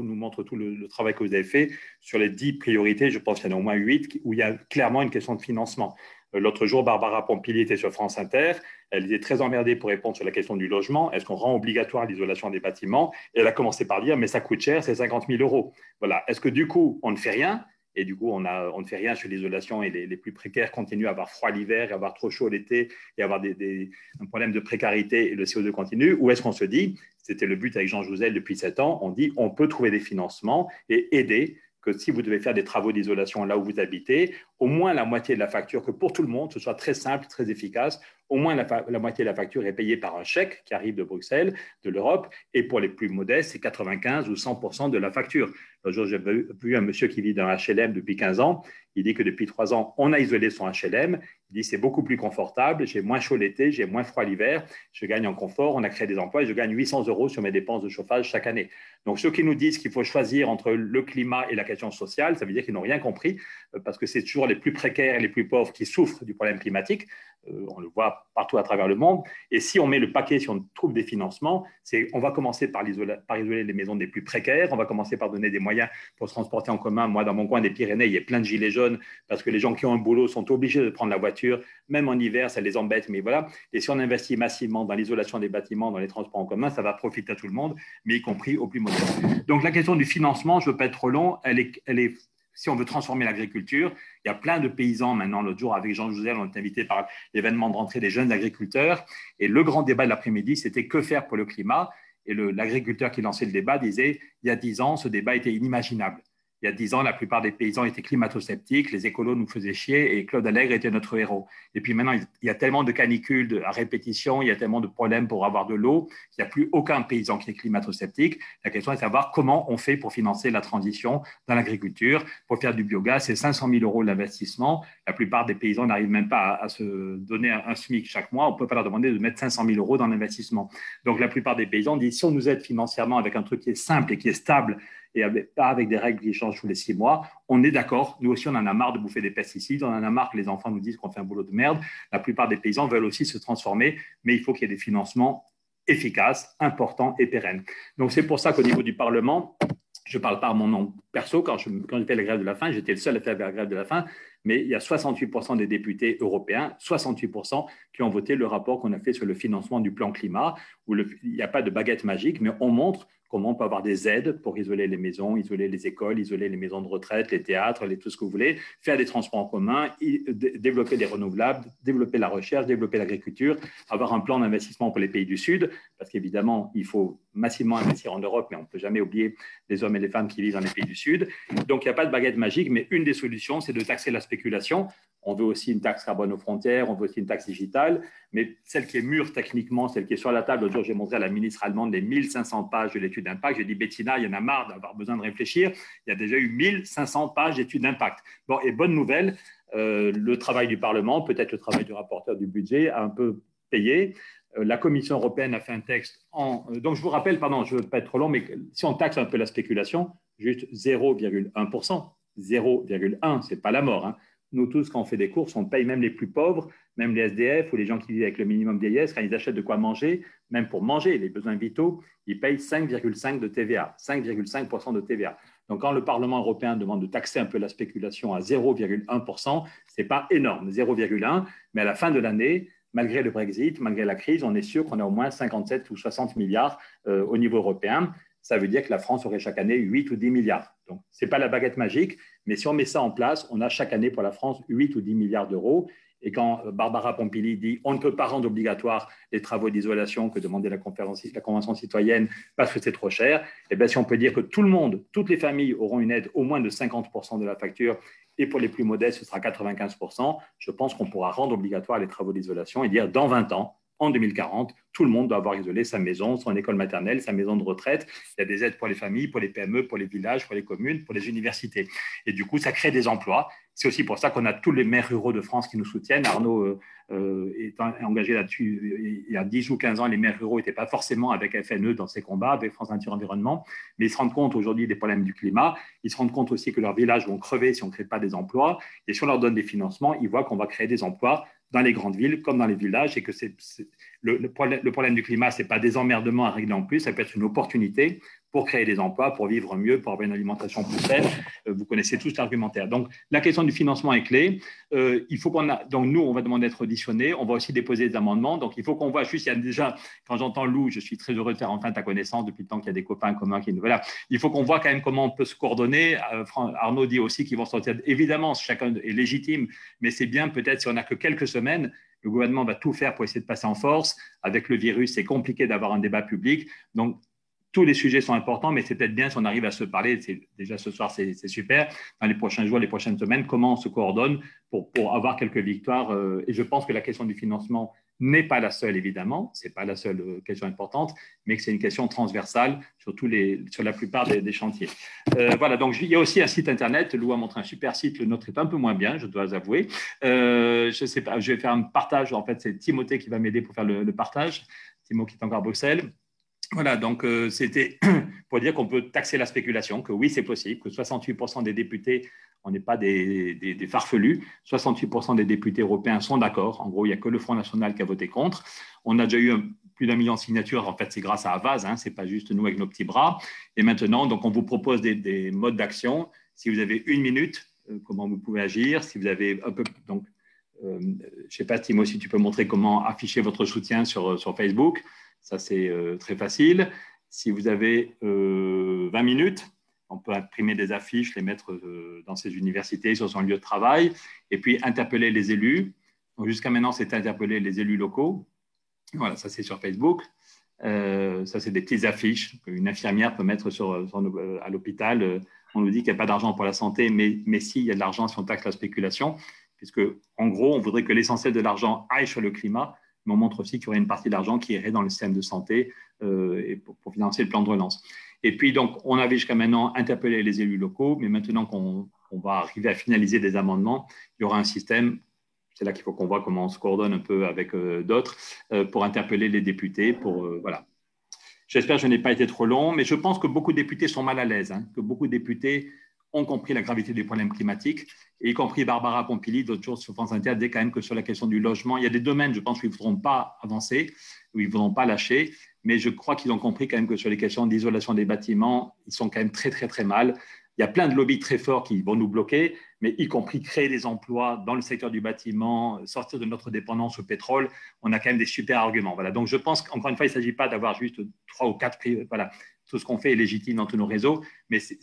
nous montre tout le travail que vous avez fait, sur les 10 priorités, je pense qu'il y en a au moins 8, où il y a clairement une question de financement. L'autre jour, Barbara Pompili était sur France Inter. Elle était très emmerdée pour répondre sur la question du logement. Est-ce qu'on rend obligatoire l'isolation des bâtiments? Et elle a commencé par dire, mais ça coûte cher, c'est 50 000 €. Voilà. Est-ce que du coup, on ne fait rien? Et du coup, on ne fait rien sur l'isolation et les plus précaires continuent à avoir froid l'hiver, à avoir trop chaud l'été et à avoir un problème de précarité et le CO2 continue? Ou est-ce qu'on se dit, c'était le but avec Jean Jouzel depuis 7 ans, on dit on peut trouver des financements et aider, que si vous devez faire des travaux d'isolation là où vous habitez, au moins la moitié de la facture, que pour tout le monde, ce soit très simple, très efficace, au moins la moitié de la facture est payée par un chèque qui arrive de Bruxelles, de l'Europe, et pour les plus modestes, c'est 95 ou 100% de la facture. Un jour, j'ai vu un monsieur qui vit dans un HLM depuis 15 ans, il dit que depuis 3 ans, on a isolé son HLM, il dit c'est beaucoup plus confortable, j'ai moins chaud l'été, j'ai moins froid l'hiver, je gagne en confort, on a créé des emplois et je gagne 800 € sur mes dépenses de chauffage chaque année. Donc ceux qui nous disent qu'il faut choisir entre le climat et la question sociale, ça veut dire qu'ils n'ont rien compris, parce que c'est toujours les plus précaires et les plus pauvres qui souffrent du problème climatique. On le voit partout à travers le monde. Et si on met le paquet, si on trouve des financements, on va commencer par isoler les maisons des plus précaires, on va commencer par donner des moyens pour se transporter en commun. Moi, dans mon coin des Pyrénées, il y a plein de gilets jaunes parce que les gens qui ont un boulot sont obligés de prendre la voiture. Même en hiver, ça les embête, mais voilà. Et si on investit massivement dans l'isolation des bâtiments, dans les transports en commun, ça va profiter à tout le monde, mais y compris aux plus modestes. Donc la question du financement, je ne veux pas être trop long, elle est si on veut transformer l'agriculture, il y a plein de paysans maintenant. L'autre jour, avec Jean Jouzel, on est invité par l'événement de rentrée des jeunes agriculteurs. Et le grand débat de l'après-midi, c'était que faire pour le climat. Et l'agriculteur qui lançait le débat disait, il y a 10 ans, ce débat était inimaginable. Il y a 10 ans, la plupart des paysans étaient climato-sceptiques, les écolos nous faisaient chier et Claude Allègre était notre héros. Et puis maintenant, il y a tellement de canicules à répétition, il y a tellement de problèmes pour avoir de l'eau, il n'y a plus aucun paysan qui est climato-sceptique. La question est de savoir comment on fait pour financer la transition dans l'agriculture. Pour faire du biogaz, c'est 500 000 € d'investissement. La plupart des paysans n'arrivent même pas à se donner un SMIC chaque mois. On ne peut pas leur demander de mettre 500 000 € dans l'investissement. Donc la plupart des paysans disent, si on nous aide financièrement avec un truc qui est simple et qui est stable, et pas avec des règles qui changent tous les 6 mois, on est d'accord. Nous aussi, on en a marre de bouffer des pesticides, on en a marre que les enfants nous disent qu'on fait un boulot de merde. La plupart des paysans veulent aussi se transformer, mais il faut qu'il y ait des financements efficaces, importants et pérennes. Donc, c'est pour ça qu'au niveau du Parlement, je ne parle pas à mon nom perso, quand j'ai fait la grève de la faim, j'étais le seul à faire la grève de la faim, mais il y a 68% des députés européens, 68% qui ont voté le rapport qu'on a fait sur le financement du plan climat, où il n'y a pas de baguette magique, mais on montre comment on peut avoir des aides pour isoler les maisons, isoler les écoles, isoler les maisons de retraite, les théâtres, tout ce que vous voulez, faire des transports en commun, développer des renouvelables, développer la recherche, développer l'agriculture, avoir un plan d'investissement pour les pays du Sud, parce qu'évidemment, il faut massivement investir en Europe, mais on ne peut jamais oublier les hommes et les femmes qui vivent dans les pays du Sud. Donc, il n'y a pas de baguette magique, mais une des solutions, c'est de taxer la spéculation. On veut aussi une taxe carbone aux frontières, on veut aussi une taxe digitale, mais celle qui est mûre techniquement, celle qui est sur la table, l'autre jour, j'ai montré à la ministre allemande les 1500 pages de l'étude d'impact. J'ai dit, Bettina, il y en a marre d'avoir besoin de réfléchir. Il y a déjà eu 1500 pages d'études d'impact. Bon, et bonne nouvelle, le travail du Parlement, peut-être le travail du rapporteur du budget, a un peu payé. La Commission européenne a fait un texte donc je vous rappelle, pardon, je ne veux pas être trop long, mais si on taxe un peu la spéculation, juste 0,1%, 0,1, ce n'est pas la mort. Hein. Nous tous, quand on fait des courses, on paye même les plus pauvres, même les SDF ou les gens qui vivent avec le minimum vieillesse, quand ils achètent de quoi manger, même pour manger, les besoins vitaux, ils payent 5,5 de TVA, 5,5% de TVA. Donc, quand le Parlement européen demande de taxer un peu la spéculation à 0,1%, ce n'est pas énorme, 0,1, mais à la fin de l'année, malgré le Brexit, malgré la crise, on est sûr qu'on a au moins 57 ou 60 milliards au niveau européen. Ça veut dire que la France aurait chaque année 8 ou 10 milliards. Donc, ce n'est pas la baguette magique, mais si on met ça en place, on a chaque année pour la France 8 ou 10 milliards d'euros. Et quand Barbara Pompili dit « on ne peut pas rendre obligatoire les travaux d'isolation que demandait la Convention citoyenne parce que c'est trop cher », eh bien, si on peut dire que tout le monde, toutes les familles auront une aide au moins de 50% de la facture, et pour les plus modestes, ce sera 95%, je pense qu'on pourra rendre obligatoire les travaux d'isolation et dire dans 20 ans, en 2040, tout le monde doit avoir isolé sa maison, son école maternelle, sa maison de retraite. Il y a des aides pour les familles, pour les PME, pour les villages, pour les communes, pour les universités. Et du coup, ça crée des emplois. C'est aussi pour ça qu'on a tous les maires ruraux de France qui nous soutiennent. Arnaud est engagé là-dessus. Il y a 10 ou 15 ans, les maires ruraux n'étaient pas forcément avec FNE dans ces combats, avec France Nature Environnement. Mais ils se rendent compte aujourd'hui des problèmes du climat. Ils se rendent compte aussi que leurs villages vont crever si on ne crée pas des emplois. Et si on leur donne des financements, ils voient qu'on va créer des emplois dans les grandes villes comme dans les villages et que le problème du climat, ce n'est pas des emmerdements à régler en plus, ça peut être une opportunité pour créer des emplois, pour vivre mieux, pour avoir une alimentation plus saine. Vous connaissez tous l'argumentaire. Donc, la question du financement est clé. Donc, nous, on va demander d'être auditionnés. On va aussi déposer des amendements. Donc, il faut qu'on voit juste, il y a déjà, quand j'entends Lou, je suis très heureux de faire enfin ta connaissance depuis le temps qu'il y a des copains communs qui nous… Voilà. Il faut qu'on voit quand même comment on peut se coordonner. Arnaud dit aussi qu'ils vont sortir. Évidemment, chacun est légitime, mais c'est bien peut-être si on n'a que quelques semaines. Le gouvernement va tout faire pour essayer de passer en force. Avec le virus, c'est compliqué d'avoir un débat public. Donc, tous les sujets sont importants, mais c'est peut-être bien si on arrive à se parler. Déjà ce soir, c'est super. Dans les prochains jours, les prochaines semaines, comment on se coordonne pour avoir quelques victoires. Et je pense que la question du financement n'est pas la seule, évidemment. Ce n'est pas la seule question importante, mais que c'est une question transversale sur la plupart des chantiers. Voilà, donc il y a aussi un site Internet. Lou a montré un super site. Le nôtre est un peu moins bien, je dois avouer. Je sais pas, je vais faire un partage. En fait, c'est Timothée qui va m'aider pour faire le partage. Timo qui est encore à Bruxelles. Voilà, donc c'était pour dire qu'on peut taxer la spéculation, que oui, c'est possible, que 68% des députés, on n'est pas des farfelus, 68% des députés européens sont d'accord. En gros, il n'y a que le Front National qui a voté contre. On a déjà eu plus d'1 million de signatures. En fait, c'est grâce à Havas, hein, ce n'est pas juste nous avec nos petits bras. Et maintenant, donc, on vous propose des modes d'action. Si vous avez 1 minute, comment vous pouvez agir. Si vous avez un peu… Donc, je ne sais pas, Timo, si tu peux montrer comment afficher votre soutien sur Facebook. Ça, c'est très facile. Si vous avez 20 minutes, on peut imprimer des affiches, les mettre dans ses universités, sur son lieu de travail, et puis interpeller les élus. Donc, jusqu'à maintenant, c'est interpeller les élus locaux. Voilà, ça, c'est sur Facebook. Ça, c'est des petites affiches qu'une infirmière peut mettre à l'hôpital. On nous dit qu'il n'y a pas d'argent pour la santé, mais si, il y a de l'argent si on taxe la spéculation, puisque, en gros, on voudrait que l'essentiel de l'argent aille sur le climat, mais on montre aussi qu'il y aurait une partie de l'argent qui irait dans le système de santé et pour financer le plan de relance. Et puis, donc, on avait jusqu'à maintenant interpellé les élus locaux, mais maintenant qu'on va arriver à finaliser des amendements, il y aura un système, c'est là qu'il faut qu'on voit comment on se coordonne un peu avec d'autres, pour interpeller les députés. Voilà. J'espère que je n'ai pas été trop long, mais je pense que beaucoup de députés sont mal à l'aise, hein, que beaucoup de députés ont compris la gravité des problèmes climatiques, et y compris Barbara Pompili, d'autres jours sur France Inter, disait quand même que sur la question du logement, il y a des domaines, je pense, où ils ne voudront pas avancer, où ils ne voudront pas lâcher, mais je crois qu'ils ont compris quand même que sur les questions d'isolation des bâtiments, ils sont quand même très, très, très mal. Il y a plein de lobbies très forts qui vont nous bloquer, mais y compris créer des emplois dans le secteur du bâtiment, sortir de notre dépendance au pétrole, on a quand même des super arguments. Voilà. Donc, je pense qu'encore une fois, il ne s'agit pas d'avoir juste 3 ou 4 prix. Voilà. Tout ce qu'on fait est légitime dans tous nos réseaux, mais si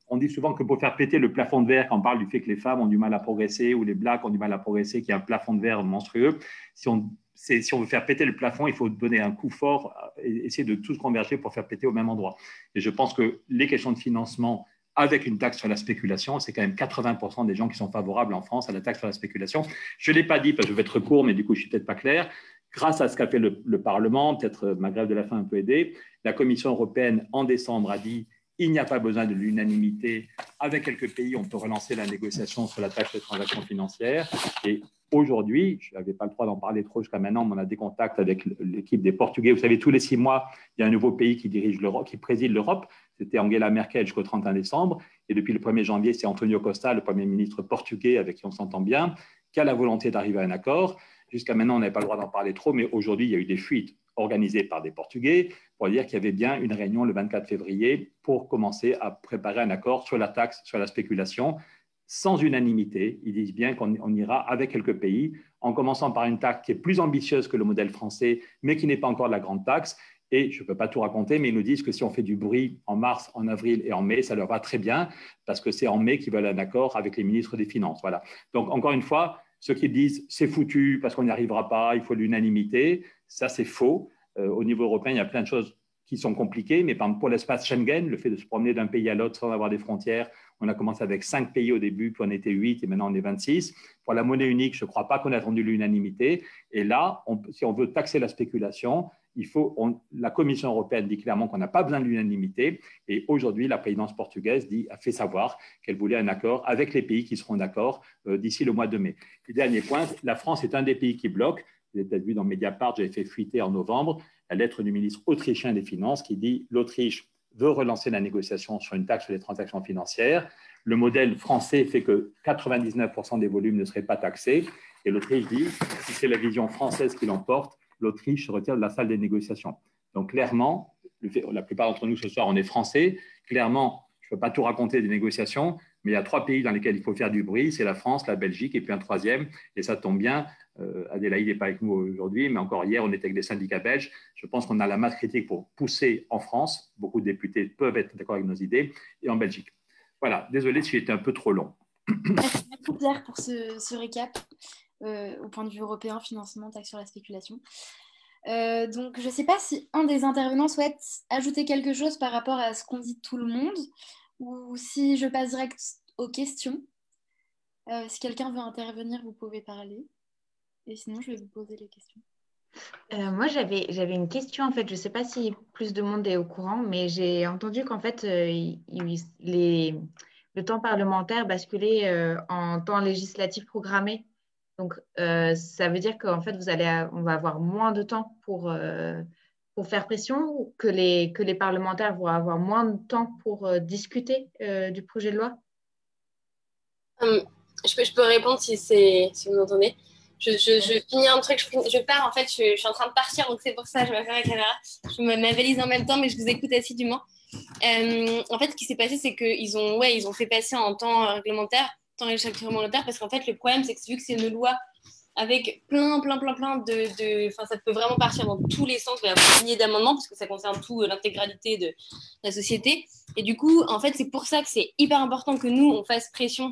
on dit souvent que pour faire péter le plafond de verre, quand on parle du fait que les femmes ont du mal à progresser ou les blacks ont du mal à progresser, qu'il y a un plafond de verre monstrueux, si on veut faire péter le plafond, il faut donner un coup fort et essayer de tous converger pour faire péter au même endroit. Et je pense que les questions de financement avec une taxe sur la spéculation. C'est quand même 80% des gens qui sont favorables en France à la taxe sur la spéculation. Je ne l'ai pas dit parce que je vais être court, mais du coup, je ne suis peut-être pas clair. Grâce à ce qu'a fait le Parlement, peut-être ma grève de la faim a un peu aidé, la Commission européenne, en décembre, a dit il n'y a pas besoin de l'unanimité. Avec quelques pays, on peut relancer la négociation sur la taxe des transactions financières. Et aujourd'hui, je n'avais pas le droit d'en parler trop jusqu'à maintenant, mais on a des contacts avec l'équipe des Portugais. Vous savez, tous les 6 mois, il y a un nouveau pays qui dirige l'Europe, qui préside l'Europe. C'était Angela Merkel jusqu'au 31 décembre. Et depuis le 1er janvier, c'est Antonio Costa, le Premier ministre portugais, avec qui on s'entend bien, qui a la volonté d'arriver à un accord. Jusqu'à maintenant, on n'avait pas le droit d'en parler trop, mais aujourd'hui, il y a eu des fuites organisées par des Portugais pour dire qu'il y avait bien une réunion le 24 février pour commencer à préparer un accord sur la taxe sur la spéculation sans unanimité. Ils disent bien qu'on ira avec quelques pays, en commençant par une taxe qui est plus ambitieuse que le modèle français, mais qui n'est pas encore de la grande taxe. Et je ne peux pas tout raconter, mais ils nous disent que si on fait du bruit en mars, en avril et en mai, ça leur va très bien, parce que c'est en mai qu'ils veulent un accord avec les ministres des Finances. Voilà. Donc, encore une fois, ceux qui disent c'est foutu parce qu'on n'y arrivera pas, il faut l'unanimité, ça c'est faux. Au niveau européen, il y a plein de choses qui sont compliquées, mais par exemple, pour l'espace Schengen, le fait de se promener d'un pays à l'autre sans avoir des frontières, on a commencé avec 5 pays au début, puis on était 8 et maintenant on est 26. Pour la monnaie unique, je ne crois pas qu'on ait attendu l'unanimité. Et là, si on veut taxer la spéculation, la Commission européenne dit clairement qu'on n'a pas besoin de l'unanimité. Et aujourd'hui, la présidence portugaise a fait savoir qu'elle voulait un accord avec les pays qui seront d'accord d'ici le mois de mai. Et dernier point, la France est un des pays qui bloque. Vous avez peut-être vu dans Mediapart, j'avais fait fuiter en novembre la lettre du ministre autrichien des Finances qui dit l'Autriche veut relancer la négociation sur une taxe sur les transactions financières. Le modèle français fait que 99% des volumes ne seraient pas taxés. Et l'Autriche dit, si c'est la vision française qui l'emporte, l'Autriche se retire de la salle des négociations. Donc clairement, la plupart d'entre nous ce soir, on est français. Clairement, je ne peux pas tout raconter des négociations, mais il y a 3 pays dans lesquels il faut faire du bruit, c'est la France, la Belgique et puis un 3e. Et ça tombe bien, Adélaïde n'est pas avec nous aujourd'hui, mais encore hier, on était avec des syndicats belges. Je pense qu'on a la masse critique pour pousser en France. Beaucoup de députés peuvent être d'accord avec nos idées, et en Belgique. Voilà, désolé si j'étais un peu trop long. Merci Pierre pour ce récap au point de vue européen, financement, taxe sur la spéculation. Donc, je ne sais pas si un des intervenants souhaite ajouter quelque chose par rapport à ce qu'on dit tout le monde, ou si je passe direct aux questions. Si quelqu'un veut intervenir, vous pouvez parler. Et sinon, je vais vous poser les questions. Moi, j'avais une question, en fait. Je ne sais pas si plus de monde est au courant, mais j'ai entendu qu'en fait, le temps parlementaire basculait en temps législatif programmé. Donc, ça veut dire qu'en fait, on va avoir moins de temps pour faire pression, ou que les parlementaires vont avoir moins de temps pour discuter du projet de loi? Je peux répondre si vous m'entendez. Je finis un truc, je pars en fait, je suis en train de partir, donc c'est pour ça que je vais faire la caméra. Je me ma valise en même temps, mais je vous écoute assidûment. En fait, ce qui s'est passé, c'est qu'ils ont fait passer en temps réglementaire, temps réglementaire, parce qu'en fait, le problème, c'est que vu que c'est une loi avec plein de... Enfin, ça peut vraiment partir dans tous les sens, il y a un millier d'amendements, parce que ça concerne tout, l'intégralité de la société. Et du coup, en fait, c'est pour ça que c'est hyper important que nous, on fasse pression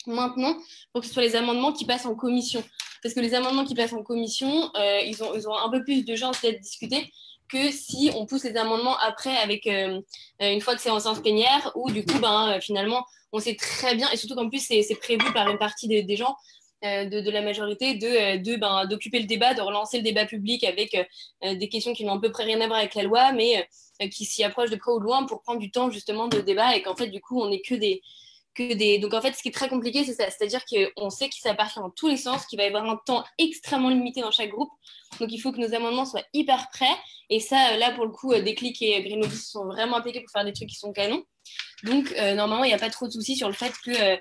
maintenant pour que ce soit les amendements qui passent en commission. Parce que les amendements qui passent en commission, ils ont un peu plus de chances d'être discutés que si on pousse les amendements après avec une fois que c'est en séance plénière, où du coup, finalement, on sait très bien, et surtout qu'en plus, c'est prévu par une partie des gens de la majorité d'occuper le débat, de relancer le débat public avec des questions qui n'ont à peu près rien à voir avec la loi, mais qui s'y approchent de près ou de loin pour prendre du temps justement de débat, et qu'en fait, du coup, on n'est que des... Donc en fait, ce qui est très compliqué, c'est ça. C'est-à-dire qu'on sait que ça part dans tous les sens, qu'il va y avoir un temps extrêmement limité dans chaque groupe. Donc il faut que nos amendements soient hyper prêts. Et ça, là, pour le coup, Déclic et Green Lobby sont vraiment impliqués pour faire des trucs qui sont canons. Donc normalement, il n'y a pas trop de soucis sur le fait que...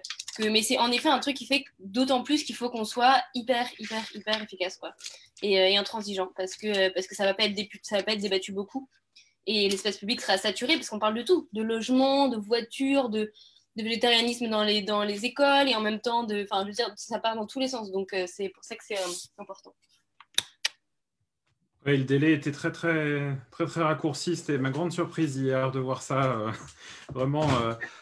Mais c'est en effet un truc qui fait d'autant plus qu'il faut qu'on soit hyper efficace, quoi. Et intransigeant, parce que ça va pas être débattu beaucoup. Et l'espace public sera saturé, parce qu'on parle de tout. De logement, de voitures, de végétarianisme dans les écoles, et en même temps, je veux dire, ça part dans tous les sens. Donc, c'est pour ça que c'est important. Oui, le délai était très raccourci. C'était ma grande surprise hier de voir ça vraiment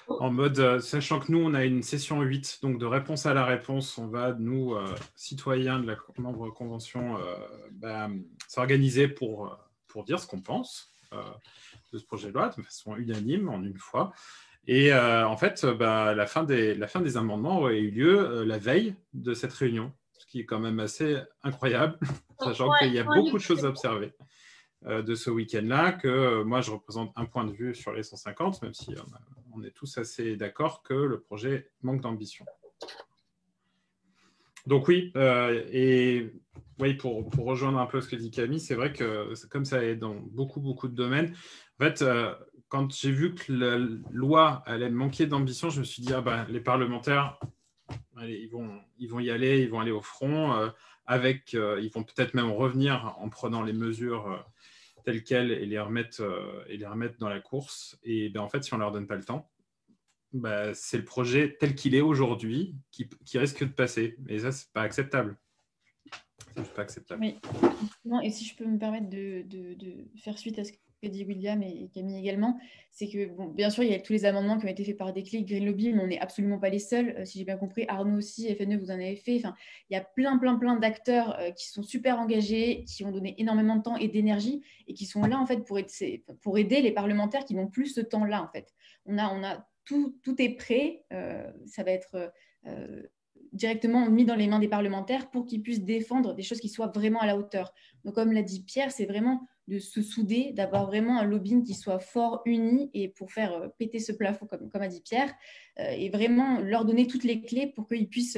en mode, sachant que nous, on a une session 8, donc de réponse à la réponse, on va, nous, citoyens de la membre convention, s'organiser pour dire ce qu'on pense de ce projet de loi de façon unanime en une fois. Et en fait, la fin des amendements a eu lieu la veille de cette réunion, ce qui est quand même assez incroyable, sachant qu'il y a beaucoup de choses à observer de ce week-end-là, que moi, je représente un point de vue sur les 150, même si on est tous assez d'accord que le projet manque d'ambition. Donc oui, oui, pour rejoindre un peu ce que dit Camille, c'est vrai que comme ça est dans beaucoup de domaines, en fait, quand j'ai vu que la loi allait manquer d'ambition, je me suis dit, les parlementaires, allez, ils vont y aller, ils vont aller au front, ils vont peut-être même revenir en prenant les mesures telles quelles et les remettre dans la course. Et en fait, si on ne leur donne pas le temps, c'est le projet tel qu'il est aujourd'hui qui risque de passer. Et ça, ce n'est pas acceptable. C'est pas acceptable. Oui. Non, et si je peux me permettre de faire suite à ce que dit William et Camille également, c'est que, bon, bien sûr, il y a tous les amendements qui ont été faits par Déclic, Green Lobby, mais on n'est absolument pas les seuls. Si j'ai bien compris, Arnaud aussi, FNE, vous en avez fait. Enfin, il y a plein d'acteurs qui sont super engagés, qui ont donné énormément de temps et d'énergie et qui sont là, en fait, pour aider les parlementaires qui n'ont plus ce temps-là, en fait. On a tout est prêt. Ça va être directement mis dans les mains des parlementaires pour qu'ils puissent défendre des choses qui soient vraiment à la hauteur. Donc, comme l'a dit Pierre, c'est vraiment de se souder, d'avoir vraiment un lobbying qui soit fort, uni, et pour faire péter ce plafond, comme a dit Pierre, et vraiment leur donner toutes les clés pour qu'ils puissent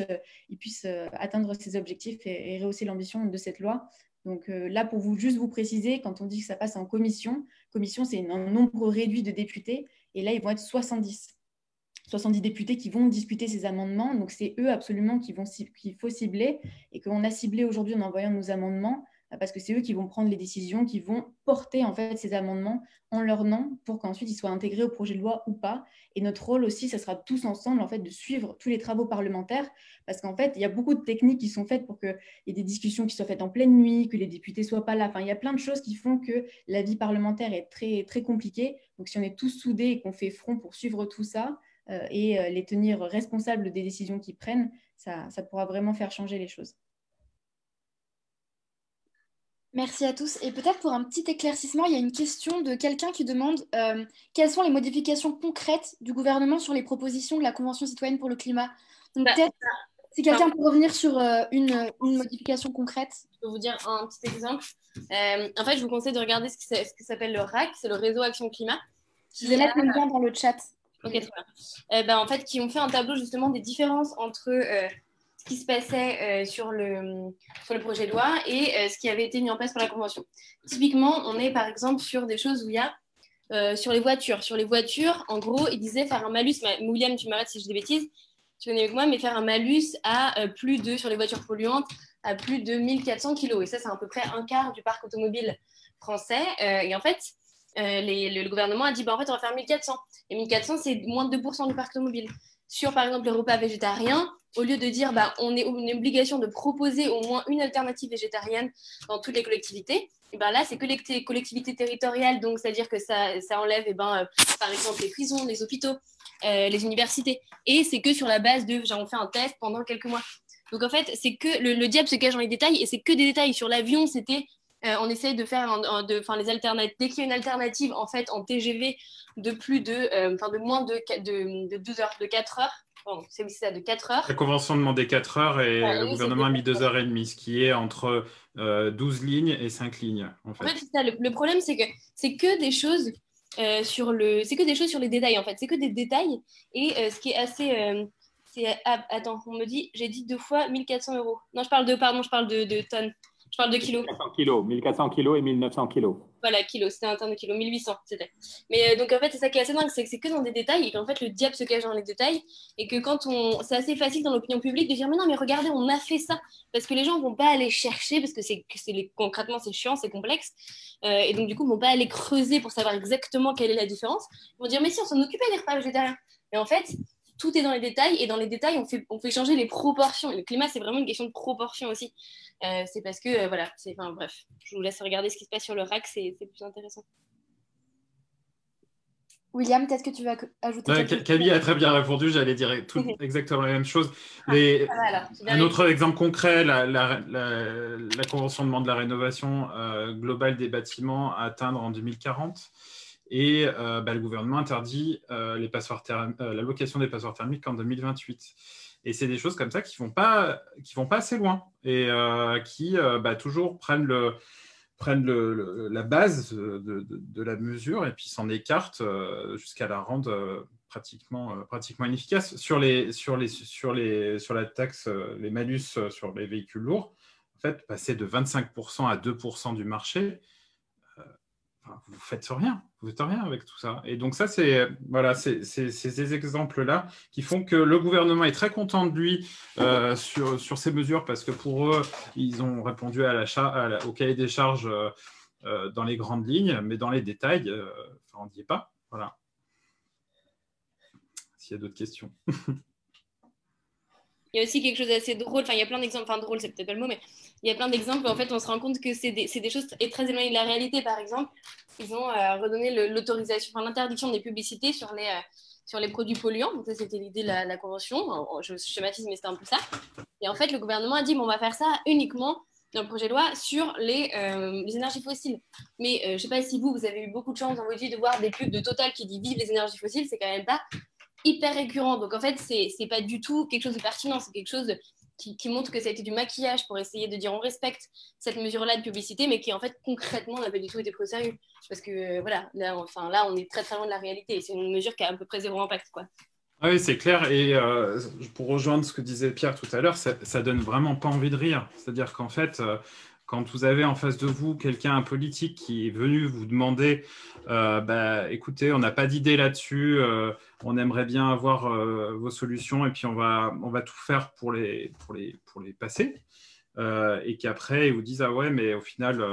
atteindre ces objectifs et rehausser l'ambition de cette loi. Donc là, pour juste vous préciser, quand on dit que ça passe en commission, c'est un nombre réduit de députés, et là, ils vont être 70 députés qui vont discuter ces amendements. Donc, c'est eux absolument qu'il faut cibler et qu'on a ciblé aujourd'hui en envoyant nos amendements parce que c'est eux qui vont prendre les décisions, qui vont porter en fait ces amendements en leur nom pour qu'ensuite ils soient intégrés au projet de loi ou pas. Et notre rôle aussi, ça sera tous ensemble en fait de suivre tous les travaux parlementaires parce qu'en fait, il y a beaucoup de techniques qui sont faites pour qu'il y ait des discussions qui soient faites en pleine nuit, que les députés ne soient pas là. Enfin, il y a plein de choses qui font que la vie parlementaire est très, très compliquée. Donc, si on est tous soudés et qu'on fait front pour suivre tout ça, et les tenir responsables des décisions qu'ils prennent, ça pourra vraiment faire changer les choses. Merci à tous. Et peut-être pour un petit éclaircissement, il y a une question de quelqu'un qui demande quelles sont les modifications concrètes du gouvernement sur les propositions de la Convention citoyenne pour le climat. Donc peut-être si quelqu'un peut revenir sur une modification concrète. Je peux vous dire un petit exemple. En fait, je vous conseille de regarder ce qui s'appelle le RAC, c'est le Réseau Action Climat. Je vais mettre le lien dans le chat. Ok, très bien. En fait, qui ont fait un tableau justement des différences entre ce qui se passait sur le projet de loi et ce qui avait été mis en place par la Convention. Typiquement, on est par exemple sur des choses où il y a sur les voitures. Sur les voitures, en gros, ils disaient faire un malus. William, tu m'arrêtes si je dis des bêtises, tu connais avec moi, mais faire un malus à sur les voitures polluantes, à plus de 1400 kilos. Et ça, c'est à peu près un quart du parc automobile français. Et en fait, le gouvernement a dit en fait on va faire 1400 et 1400 c'est moins de 2% du parc automobile. Sur par exemple les repas végétariens, au lieu de dire on est une obligation de proposer au moins une alternative végétarienne dans toutes les collectivités, et là c'est que les collectivités territoriales, donc c'est à dire que ça enlève par exemple les prisons, les hôpitaux, les universités, et c'est que sur la base de on fait un test pendant quelques mois. Donc en fait c'est que le diable se cache dans les détails, et c'est que des détails. Sur l'avion c'était on essaye de faire les alternatives. Dès qu'il y a une alternative en fait en TGV de moins de 12 heures, de 4 heures. Bon, c'est ça, de 4 heures. La convention demandait 4 heures et le gouvernement a mis 2h30, ce qui est entre 12 lignes et 5 lignes. En fait, c'est ça. Le problème, c'est que des choses sur les détails en fait. C'est que des détails et ce qui est assez attends, on me dit, j'ai dit 2 fois 1400 €. Non, je parle de tonnes. Je parle de kilos. 1400 kilos et 1900 kilos. Voilà, kilos, c'était un terme de kilos, 1800 c'était. Mais donc en fait, c'est ça qui est assez dingue, c'est que c'est que dans des détails et qu'en fait, le diable se cache dans les détails et que c'est assez facile dans l'opinion publique de dire mais non, mais regardez, on a fait ça. Parce que les gens ne vont pas aller chercher, parce que concrètement, c'est chiant, c'est complexe. Et donc du coup, ils ne vont pas aller creuser pour savoir exactement quelle est la différence. Ils vont dire mais si, on s'en occupait des repas végétariens. Et en fait, tout est dans les détails et dans les détails, on fait changer les proportions. Et le climat, c'est vraiment une question de proportion aussi. C'est parce que, bref, je vous laisse regarder ce qui se passe sur le RAC, c'est plus intéressant. William, peut-être que tu vas ajouter quelque chose. Camille a très bien répondu, j'allais dire exactement la même chose. Un autre exemple concret, la Convention demande la rénovation globale des bâtiments à atteindre en 2040. Et le gouvernement interdit la location des passoires thermiques en 2028. Et c'est des choses comme ça qui vont pas assez loin et qui toujours prennent la base de la mesure et puis s'en écartent jusqu'à la rendre pratiquement inefficace. Sur la taxe, les malus sur les véhicules lourds, en fait, passer de 25% à 2% du marché, vous ne faites rien avec tout ça. Et donc ça, c'est ces exemples-là qui font que le gouvernement est très content de lui sur ces mesures parce que pour eux, ils ont répondu au cahier des charges dans les grandes lignes, mais dans les détails, on n'y est pas. Voilà. S'il y a d'autres questions. Il y a aussi quelque chose d'assez drôle, il y a plein d'exemples, drôle, c'est peut-être pas le mot, mais il y a plein d'exemples où en fait on se rend compte que c'est des choses très éloignées de la réalité. Par exemple, ils ont redonné l'interdiction des publicités sur les produits polluants. Donc ça, c'était l'idée de la convention. Je schématise, mais c'était un peu ça. Et en fait, le gouvernement a dit, on va faire ça uniquement dans le projet de loi sur les énergies fossiles. Mais je ne sais pas si vous avez eu beaucoup de chance dans votre vie de voir des pubs de Total qui disent « Vive les énergies fossiles », c'est quand même pas hyper récurrent. Donc en fait, c'est pas du tout quelque chose de pertinent, c'est quelque chose qui montre que ça a été du maquillage pour essayer de dire on respecte cette mesure-là de publicité, mais qui en fait concrètement n'a pas du tout été pris au sérieux. Parce que là on est très très loin de la réalité. C'est une mesure qui a à peu près zéro impact, quoi. Ah oui, c'est clair. Et pour rejoindre ce que disait Pierre tout à l'heure, ça donne vraiment pas envie de rire. C'est-à-dire qu'en fait, quand vous avez en face de vous un politique qui est venu vous demander écoutez, on n'a pas d'idée là-dessus, on aimerait bien avoir vos solutions et puis on va tout faire pour les passer. Et qu'après, ils vous disent ah ouais, mais au final,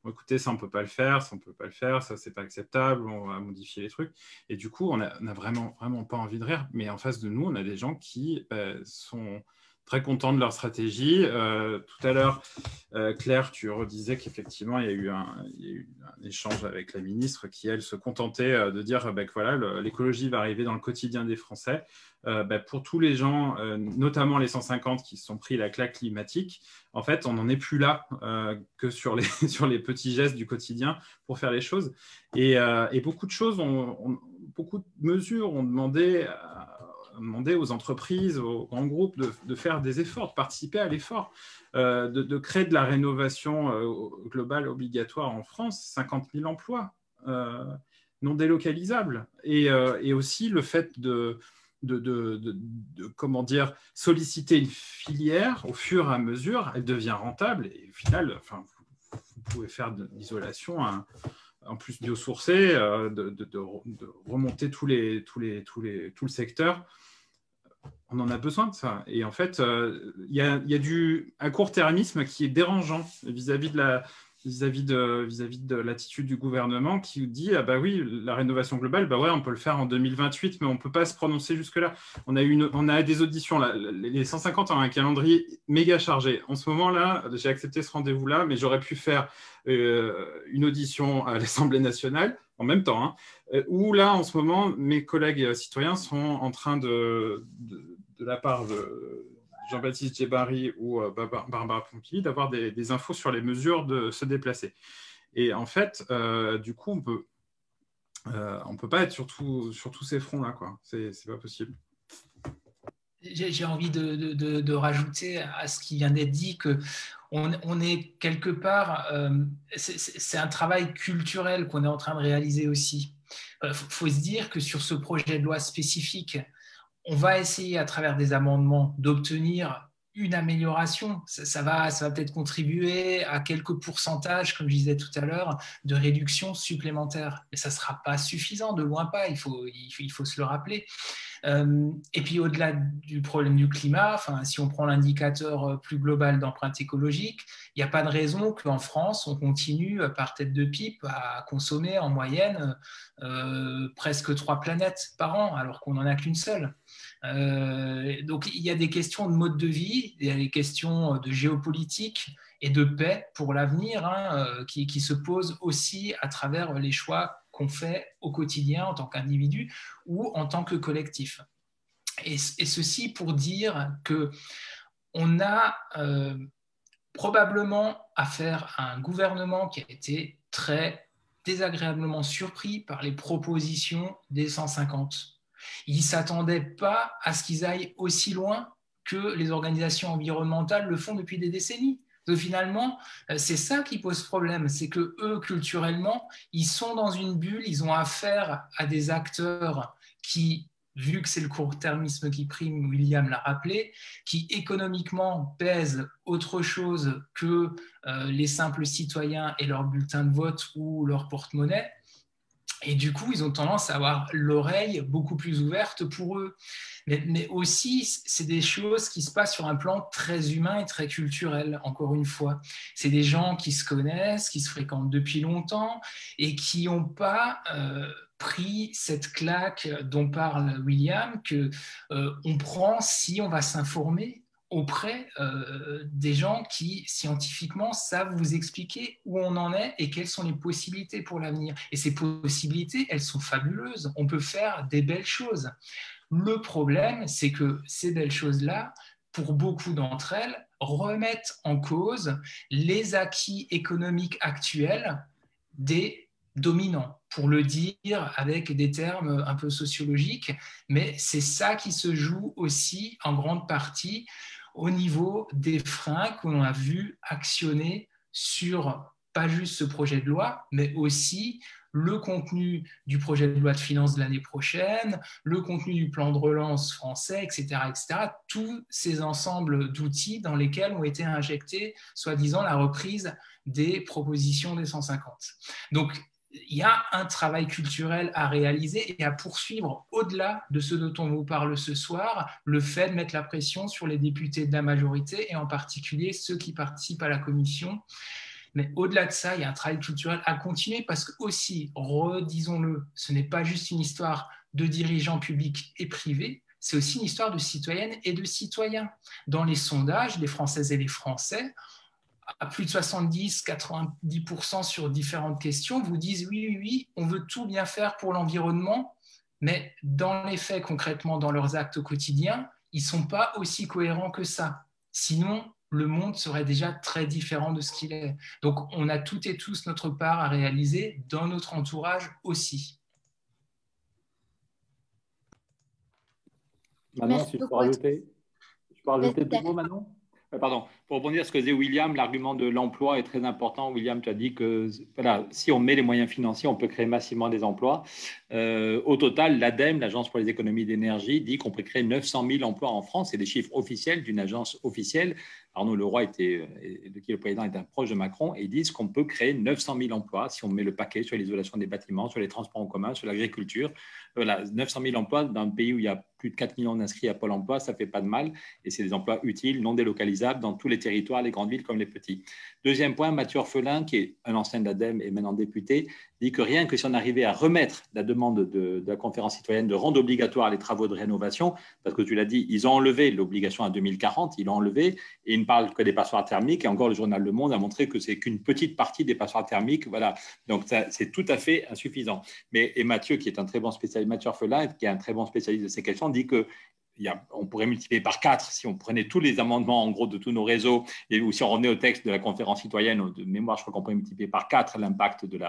écoutez, ça on peut pas le faire, ça c'est pas acceptable, on va modifier les trucs. Et du coup, on a vraiment pas envie de rire. Mais en face de nous, on a des gens qui sont très contents de leur stratégie. Tout à l'heure, Claire, tu redisais qu'effectivement, il y a eu un échange avec la ministre qui, elle, se contentait de dire que voilà, l'écologie va arriver dans le quotidien des Français. Pour tous les gens, notamment les 150 qui se sont pris la claque climatique, en fait, on n'en est plus là que sur les petits gestes du quotidien pour faire les choses. Et beaucoup de choses, beaucoup de mesures ont demandé aux entreprises, aux grands groupes de faire des efforts, de participer à l'effort, de créer de la rénovation globale obligatoire en France, 50 000 emplois non délocalisables. Et aussi le fait de solliciter une filière au fur et à mesure, elle devient rentable. Et au final, vous pouvez faire de l'isolation en plus biosourcée, de remonter tout le secteur. On en a besoin de ça. Et en fait, il y a un court-termisme qui est dérangeant vis-à-vis de l'attitude du gouvernement qui dit ah bah oui, la rénovation globale, bah ouais, on peut le faire en 2028, mais on ne peut pas se prononcer jusque-là. On a des auditions là. Les 150 ont un calendrier méga chargé. En ce moment-là, j'ai accepté ce rendez-vous-là, mais j'aurais pu faire une audition à l'Assemblée nationale en même temps, où là, en ce moment, mes collègues citoyens sont en train de la part de Jean-Baptiste Djebari ou Barbara Pompili, d'avoir des infos sur les mesures de se déplacer. Et en fait, du coup, on peut pas être sur tous ces fronts-là, quoi. C'est pas possible. J'ai envie de rajouter à ce qui vient d'être dit qu'on est quelque part, c'est un travail culturel qu'on est en train de réaliser aussi. Il faut se dire que sur ce projet de loi spécifique, on va essayer à travers des amendements d'obtenir une amélioration. Ça va peut-être contribuer à quelques pourcentages, comme je disais tout à l'heure, de réduction supplémentaire. Mais ça ne sera pas suffisant, de loin pas, il faut se le rappeler. Et puis au-delà du problème du climat, si on prend l'indicateur plus global d'empreinte écologique, il n'y a pas de raison qu'en France, on continue par tête de pipe à consommer en moyenne presque 3 planètes par an, alors qu'on n'en a qu'une seule. Donc il y a des questions de mode de vie, il y a des questions de géopolitique et de paix pour l'avenir qui se posent aussi à travers les choix qu'on fait au quotidien en tant qu'individu ou en tant que collectif. Et ceci pour dire qu'on a probablement affaire à un gouvernement qui a été très désagréablement surpris par les propositions des 150. Ils ne s'attendaient pas à ce qu'ils aillent aussi loin que les organisations environnementales le font depuis des décennies. Donc finalement, c'est ça qui pose problème, c'est que eux, culturellement, ils sont dans une bulle, ils ont affaire à des acteurs qui, vu que c'est le court-termisme qui prime, William l'a rappelé, qui économiquement pèsent autre chose que les simples citoyens et leur bulletin de vote ou leur porte-monnaie. Et du coup, ils ont tendance à avoir l'oreille beaucoup plus ouverte pour eux. Mais aussi, c'est des choses qui se passent sur un plan très humain et très culturel, encore une fois. C'est des gens qui se connaissent, qui se fréquentent depuis longtemps et qui n'ont pas pris cette claque dont parle William, qu'on prend si on va s'informer auprès des gens qui, scientifiquement, savent vous expliquer où on en est et quelles sont les possibilités pour l'avenir. Et ces possibilités, elles sont fabuleuses. On peut faire des belles choses. Le problème, c'est que ces belles choses-là, pour beaucoup d'entre elles, remettent en cause les acquis économiques actuels des dominants, pour le dire avec des termes un peu sociologiques, mais c'est ça qui se joue aussi en grande partie au niveau des freins qu'on a vu actionner sur pas juste ce projet de loi, mais aussi le contenu du projet de loi de finances de l'année prochaine, le contenu du plan de relance français, etc., etc. Tous ces ensembles d'outils dans lesquels ont été injectés, soi-disant, la reprise des propositions des 150. Donc, il y a un travail culturel à réaliser et à poursuivre au-delà de ce dont on vous parle ce soir, le fait de mettre la pression sur les députés de la majorité et en particulier ceux qui participent à la commission. Mais au-delà de ça, il y a un travail culturel à continuer parce que aussi, redisons-le, ce n'est pas juste une histoire de dirigeants publics et privés, c'est aussi une histoire de citoyennes et de citoyens. Dans les sondages, les Françaises et les Français, à plus de 70-90% sur différentes questions, vous disent oui, on veut tout bien faire pour l'environnement, mais dans les faits, concrètement, dans leurs actes quotidiens, ils ne sont pas aussi cohérents que ça. Sinon, le monde serait déjà très différent de ce qu'il est. Donc, on a toutes et tous notre part à réaliser dans notre entourage aussi. Manon, si je peux rajouter deux mots, Manon ? Pardon, pour rebondir sur ce que disait William, l'argument de l'emploi est très important. William, tu as dit que voilà, si on met les moyens financiers, on peut créer massivement des emplois. Au total, l'ADEME, l'Agence pour les économies d'énergie, dit qu'on peut créer 900 000 emplois en France. C'est des chiffres officiels d'une agence officielle. Arnaud Leroy, de qui le président est un proche de Macron, et ils disent qu'on peut créer 900 000 emplois si on met le paquet sur l'isolation des bâtiments, sur les transports en commun, sur l'agriculture. Voilà, 900 000 emplois dans un pays où il y a plus de 4 millions d'inscrits à Pôle emploi, ça ne fait pas de mal. Et c'est des emplois utiles, non délocalisables dans tous les territoires, les grandes villes comme les petits. Deuxième point, Mathieu Orphelin, qui est un ancien de l'ADEME et maintenant député, dit que rien que si on arrivait à remettre la demande de la conférence citoyenne de rendre obligatoire les travaux de rénovation, parce que tu l'as dit, ils ont enlevé l'obligation à 2040, ils l'ont enlevé, et ils ne parlent que des passoires thermiques, et encore le journal Le Monde a montré que c'est qu'une petite partie des passoires thermiques, voilà, donc c'est tout à fait insuffisant. Et Mathieu, qui est un très bon spécialiste, Mathieu Orphelin, qui est un très bon spécialiste de ces questions, dit que on pourrait multiplier par 4 si on prenait tous les amendements en gros de tous nos réseaux ou si on revenait au texte de la conférence citoyenne de mémoire, je crois qu'on pourrait multiplier par 4 l'impact de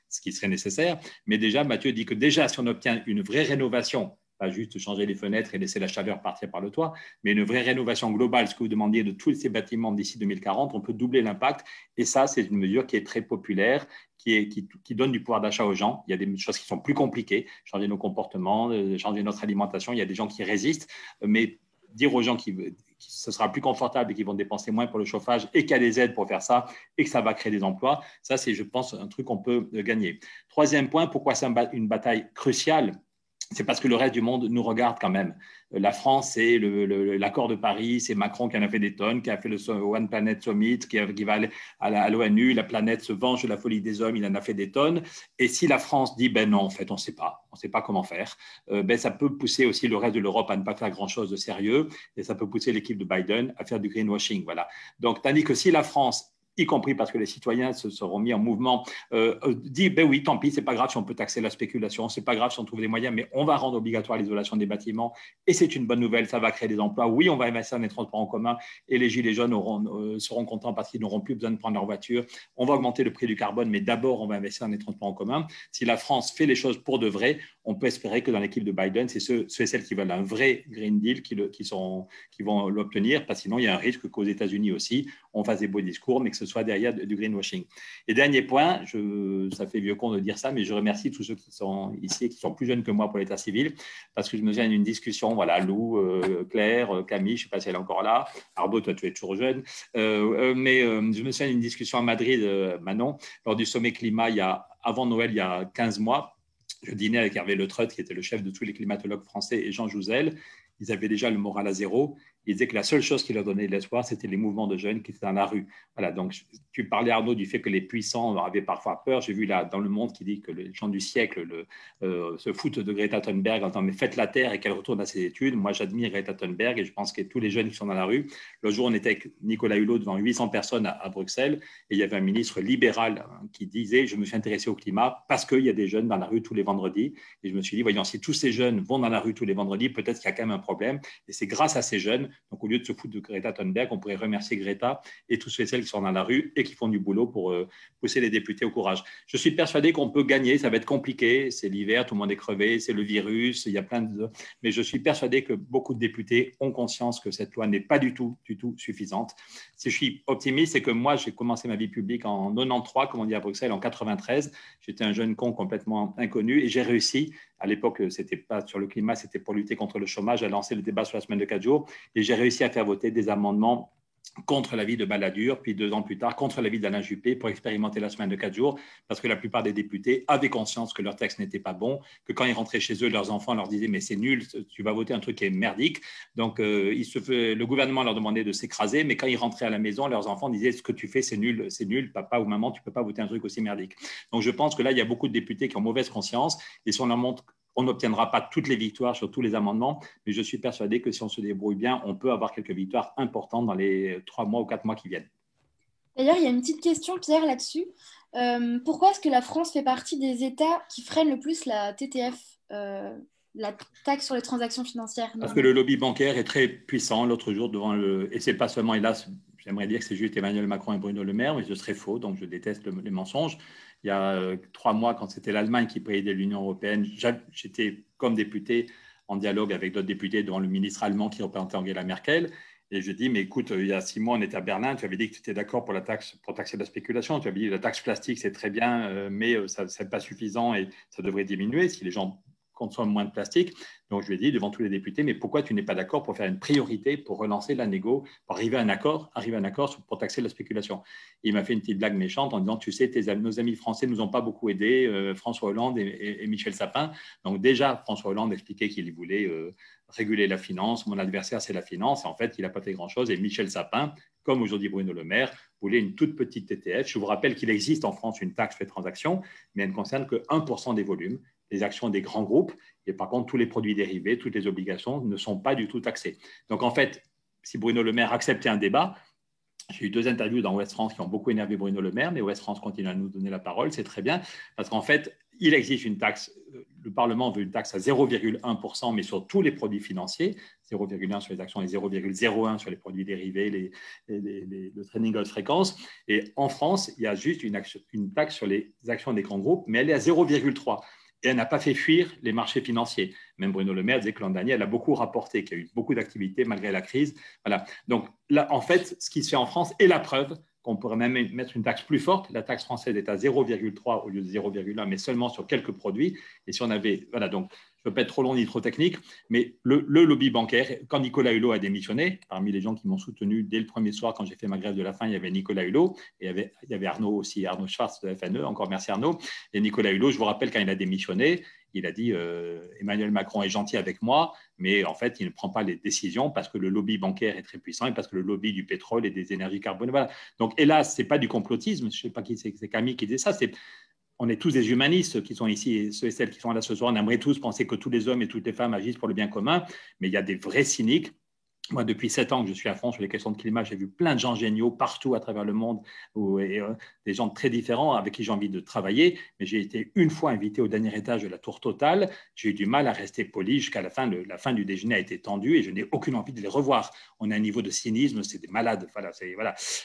ce qui serait nécessaire. Mais déjà, Mathieu dit que déjà, si on obtient une vraie rénovation, pas juste changer les fenêtres et laisser la chaleur partir par le toit, mais une vraie rénovation globale, ce que vous demandiez de tous ces bâtiments d'ici 2040, on peut doubler l'impact. Et ça, c'est une mesure qui est très populaire, qui donne du pouvoir d'achat aux gens. Il y a des choses qui sont plus compliquées, changer nos comportements, changer notre alimentation. Il y a des gens qui résistent, mais dire aux gens que ce sera plus confortable et qu'ils vont dépenser moins pour le chauffage et qu'il y a des aides pour faire ça et que ça va créer des emplois, ça, c'est, je pense, un truc qu'on peut gagner. Troisième point, pourquoi c'est une bataille cruciale ? C'est parce que le reste du monde nous regarde quand même. La France, c'est l'accord de Paris, c'est Macron qui en a fait des tonnes, qui a fait le One Planet Summit, qui va aller à l'ONU, la planète se venge de la folie des hommes, il en a fait des tonnes. Et si la France dit, ben non, en fait, on ne sait pas comment faire, ben ça peut pousser aussi le reste de l'Europe à ne pas faire grand-chose de sérieux, et ça peut pousser l'équipe de Biden à faire du greenwashing. Voilà. Donc, tandis que si la France y compris parce que les citoyens se seront mis en mouvement, dit ben oui, tant pis, c'est pas grave si on peut taxer la spéculation, c'est pas grave si on trouve des moyens, mais on va rendre obligatoire l'isolation des bâtiments et c'est une bonne nouvelle, ça va créer des emplois. Oui, on va investir dans les transports en commun et les gilets jaunes seront contents parce qu'ils n'auront plus besoin de prendre leur voiture. On va augmenter le prix du carbone, mais d'abord, on va investir dans les transports en commun. Si la France fait les choses pour de vrai, on peut espérer que dans l'équipe de Biden, c'est ceux et celles qui veulent un vrai Green Deal qui vont l'obtenir, parce que sinon, il y a un risque qu'aux États-Unis aussi, on fasse des beaux discours, mais que ce soit derrière du greenwashing. Et dernier point, ça fait vieux con de dire ça, mais je remercie tous ceux qui sont ici et qui sont plus jeunes que moi pour l'état civil, parce que je me souviens d'une discussion, voilà, Lou, Claire, Camille, je ne sais pas si elle est encore là, Arnaud, toi tu es toujours jeune, mais je me souviens d'une discussion à Madrid, Manon, lors du sommet climat, avant Noël, il y a 15 mois. Je dînais avec Hervé Le Treut, qui était le chef de tous les climatologues français, et Jean Jouzel. Ils avaient déjà le moral à zéro. Ils disaient que la seule chose qui leur donnait de l'espoir, c'était les mouvements de jeunes qui étaient dans la rue. Voilà, donc tu parlais, Arnaud, du fait que les puissants avaient parfois peur. J'ai vu là dans Le Monde qui dit que les gens du siècle se foutent de Greta Thunberg en disant mais faites la terre et qu'elle retourne à ses études. Moi, j'admire Greta Thunberg et je pense que tous les jeunes qui sont dans la rue. Le jour, on était avec Nicolas Hulot devant 800 personnes à Bruxelles et il y avait un ministre libéral qui disait je me suis intéressé au climat parce qu'il y a des jeunes dans la rue tous les vendredis. Et je me suis dit, voyons, si tous ces jeunes vont dans la rue tous les vendredis, peut-être qu'il y a quand même un problème. Et c'est grâce à ces jeunes, donc au lieu de se foutre de Greta Thunberg, on pourrait remercier Greta et tous ceux et celles qui sont dans la rue et qui font du boulot pour pousser les députés au courage. Je suis persuadé qu'on peut gagner, ça va être compliqué, c'est l'hiver, tout le monde est crevé, c'est le virus, il y a plein de... Mais je suis persuadé que beaucoup de députés ont conscience que cette loi n'est pas du tout suffisante. Si je suis optimiste, c'est que moi, j'ai commencé ma vie publique en 93, comme on dit à Bruxelles, en 93. J'étais un jeune con complètement inconnu et j'ai réussi. À l'époque, ce n'était pas sur le climat, c'était pour lutter contre le chômage, à lancer le débat sur la semaine de 4 jours. Et j'ai réussi à faire voter des amendements contre l'avis de Balladur, puis 2 ans plus tard, contre l'avis d'Alain Juppé pour expérimenter la semaine de 4 jours, parce que la plupart des députés avaient conscience que leur texte n'était pas bon, que quand ils rentraient chez eux, leurs enfants leur disaient « mais c'est nul, tu vas voter un truc qui est merdique ». Donc, le gouvernement leur demandait de s'écraser, mais quand ils rentraient à la maison, leurs enfants disaient « ce que tu fais, c'est nul, papa ou maman, tu ne peux pas voter un truc aussi merdique ». Donc, je pense que là, il y a beaucoup de députés qui ont mauvaise conscience, et si on leur montre on n'obtiendra pas toutes les victoires sur tous les amendements, mais je suis persuadé que si on se débrouille bien, on peut avoir quelques victoires importantes dans les 3 mois ou 4 mois qui viennent. D'ailleurs, il y a une petite question, Pierre, là-dessus. Pourquoi est-ce que la France fait partie des États qui freinent le plus la TTF, la taxe sur les transactions financières? Parce que le lobby bancaire est très puissant. L'autre jour, et ce n'est pas seulement, hélas, j'aimerais dire que c'est juste Emmanuel Macron et Bruno Le Maire, mais ce serait faux, donc je déteste les mensonges. Il y a 3 mois, quand c'était l'Allemagne qui présidait l'Union européenne, j'étais comme député en dialogue avec d'autres députés, dont le ministre allemand qui représentait Angela Merkel. Et je dis, mais écoute, il y a 6 mois, on était à Berlin, tu avais dit que tu étais d'accord pour taxer la spéculation. Tu avais dit la taxe plastique, c'est très bien, mais ça n'est pas suffisant et ça devrait diminuer si les gens consomment moins de plastique. Donc, je lui ai dit devant tous les députés, mais pourquoi tu n'es pas d'accord pour faire une priorité pour relancer la négo, pour arriver à un accord pour taxer la spéculation? Il m'a fait une petite blague méchante en disant, tu sais, nos amis français ne nous ont pas beaucoup aidés, François Hollande et Michel Sapin. Donc, déjà, François Hollande expliquait qu'il voulait réguler la finance. Mon adversaire, c'est la finance. Et en fait, il n'a pas fait grand-chose. Et Michel Sapin, comme aujourd'hui Bruno Le Maire, voulait une toute petite TTF. Je vous rappelle qu'il existe en France une taxe sur les transactions, mais elle ne concerne que 1% des volumes, les actions des grands groupes. Et par contre, tous les produits dérivés, toutes les obligations ne sont pas du tout taxés. Donc, en fait, si Bruno Le Maire acceptait un débat, j'ai eu 2 interviews dans Ouest France qui ont beaucoup énervé Bruno Le Maire, mais Ouest France continue à nous donner la parole, c'est très bien, parce qu'en fait, il existe une taxe, le Parlement veut une taxe à 0,1%, mais sur tous les produits financiers, 0,1 sur les actions et 0,01 sur les produits dérivés, le trading haute fréquence. Et en France, il y a juste une taxe sur les actions des grands groupes, mais elle est à 0,3. Et elle n'a pas fait fuir les marchés financiers. Même Bruno Le Maire disait que l'an dernier, elle a beaucoup rapporté, qu'il y a eu beaucoup d'activités malgré la crise. Voilà. Donc là, en fait, ce qui se fait en France est la preuve qu'on pourrait même mettre une taxe plus forte. La taxe française est à 0,3 au lieu de 0,1, mais seulement sur quelques produits. Et si on avait... Voilà, donc je ne veux pas être trop long ni trop technique, mais le lobby bancaire, quand Nicolas Hulot a démissionné, parmi les gens qui m'ont soutenu dès le premier soir quand j'ai fait ma grève de la faim, il y avait Nicolas Hulot, et il y avait Arnaud aussi, Arnaud Schwartz de la FNE, encore merci Arnaud. Et Nicolas Hulot, je vous rappelle, quand il a démissionné, il a dit Emmanuel Macron est gentil avec moi, mais en fait, il ne prend pas les décisions parce que le lobby bancaire est très puissant et parce que le lobby du pétrole et des énergies carbonées. Voilà. Donc, hélas, ce n'est pas du complotisme. Je ne sais pas qui c'est Camille qui disait ça. On est tous des humanistes qui sont ici, et ceux et celles qui sont là ce soir. On aimerait tous penser que tous les hommes et toutes les femmes agissent pour le bien commun, mais il y a des vrais cyniques Moi, depuis 7 ans que je suis à fond sur les questions de climat, j'ai vu plein de gens géniaux partout à travers le monde, des gens très différents avec qui j'ai envie de travailler. Mais j'ai été une fois invité au dernier étage de la tour Total. J'ai eu du mal à rester poli jusqu'à la fin. La fin du déjeuner a été tendue et je n'ai aucune envie de les revoir. On a un niveau de cynisme, c'est des malades. Voilà.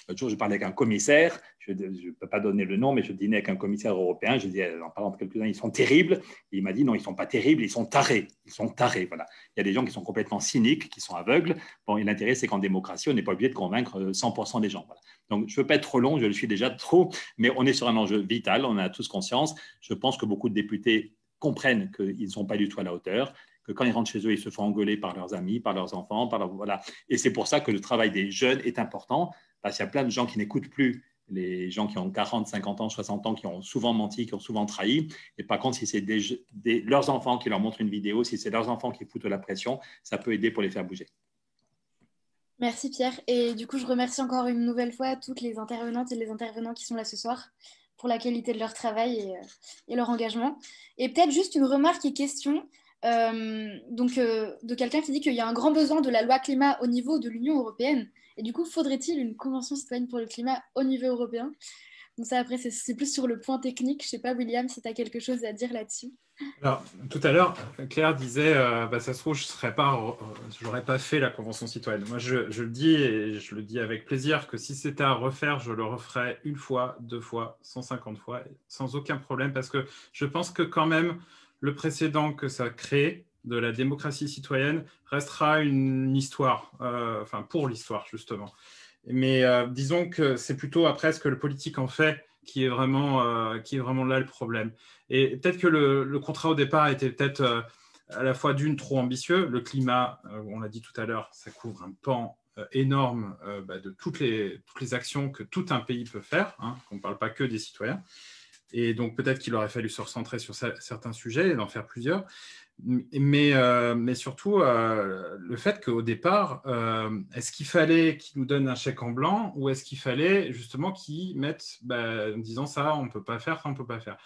L'autre jour, je parlais avec un commissaire. Je ne peux pas donner le nom, mais je dînais avec un commissaire européen. Je disais, en parlant de quelques-uns, ils sont terribles. Et il m'a dit, non, ils ne sont pas terribles, ils sont tarés. Ils sont tarés, voilà. Il y a des gens qui sont complètement cyniques, qui sont aveugles. Bon, et l'intérêt, c'est qu'en démocratie, on n'est pas obligé de convaincre 100% des gens. Voilà. Donc, je ne veux pas être trop long, je le suis déjà trop, mais on est sur un enjeu vital, on en a tous conscience. Je pense que beaucoup de députés comprennent qu'ils ne sont pas du tout à la hauteur, que quand ils rentrent chez eux, ils se font engueuler par leurs amis, par leurs enfants. Voilà. Et c'est pour ça que le travail des jeunes est important, parce qu'il y a plein de gens qui n'écoutent plus les gens qui ont 40, 50 ans, 60 ans, qui ont souvent menti, qui ont souvent trahi. Et par contre, si c'est leurs enfants qui leur montrent une vidéo, si c'est leurs enfants qui foutent la pression, ça peut aider pour les faire bouger. Merci Pierre. Et du coup, je remercie encore une nouvelle fois toutes les intervenantes et les intervenants qui sont là ce soir pour la qualité de leur travail et leur engagement. Et peut-être juste une remarque et question de quelqu'un qui dit qu'il y a un grand besoin de la loi climat au niveau de l'Union européenne. Et du coup, faudrait-il une convention citoyenne pour le climat au niveau européen? Donc ça, après, c'est plus sur le point technique. Je ne sais pas, William, si tu as quelque chose à dire là-dessus. Alors, tout à l'heure, Claire disait, ça se trouve, je n'aurais pas fait la Convention citoyenne. Moi, je le dis, et je le dis avec plaisir, que si c'était à refaire, je le referais 1 fois, 2 fois, 150 fois, sans aucun problème, parce que je pense que quand même, le précédent que ça crée de la démocratie citoyenne restera une histoire, pour l'histoire, justement. Mais disons que c'est plutôt après ce que le politique en fait qui est vraiment là le problème. Et peut-être que le contrat au départ était peut-être à la fois trop ambitieux. Le climat, on l'a dit tout à l'heure, ça couvre un pan énorme de toutes les actions que tout un pays peut faire, hein, qu'on ne parle pas que des citoyens. Et donc peut-être qu'il aurait fallu se recentrer sur certains sujets et d'en faire plusieurs. Mais surtout, le fait qu'au départ, est-ce qu'il fallait qu'ils nous donnent un chèque en blanc ou est-ce qu'il fallait justement qu'ils mettent, en disant ça, on ne peut pas faire, ça, on ne peut pas faire.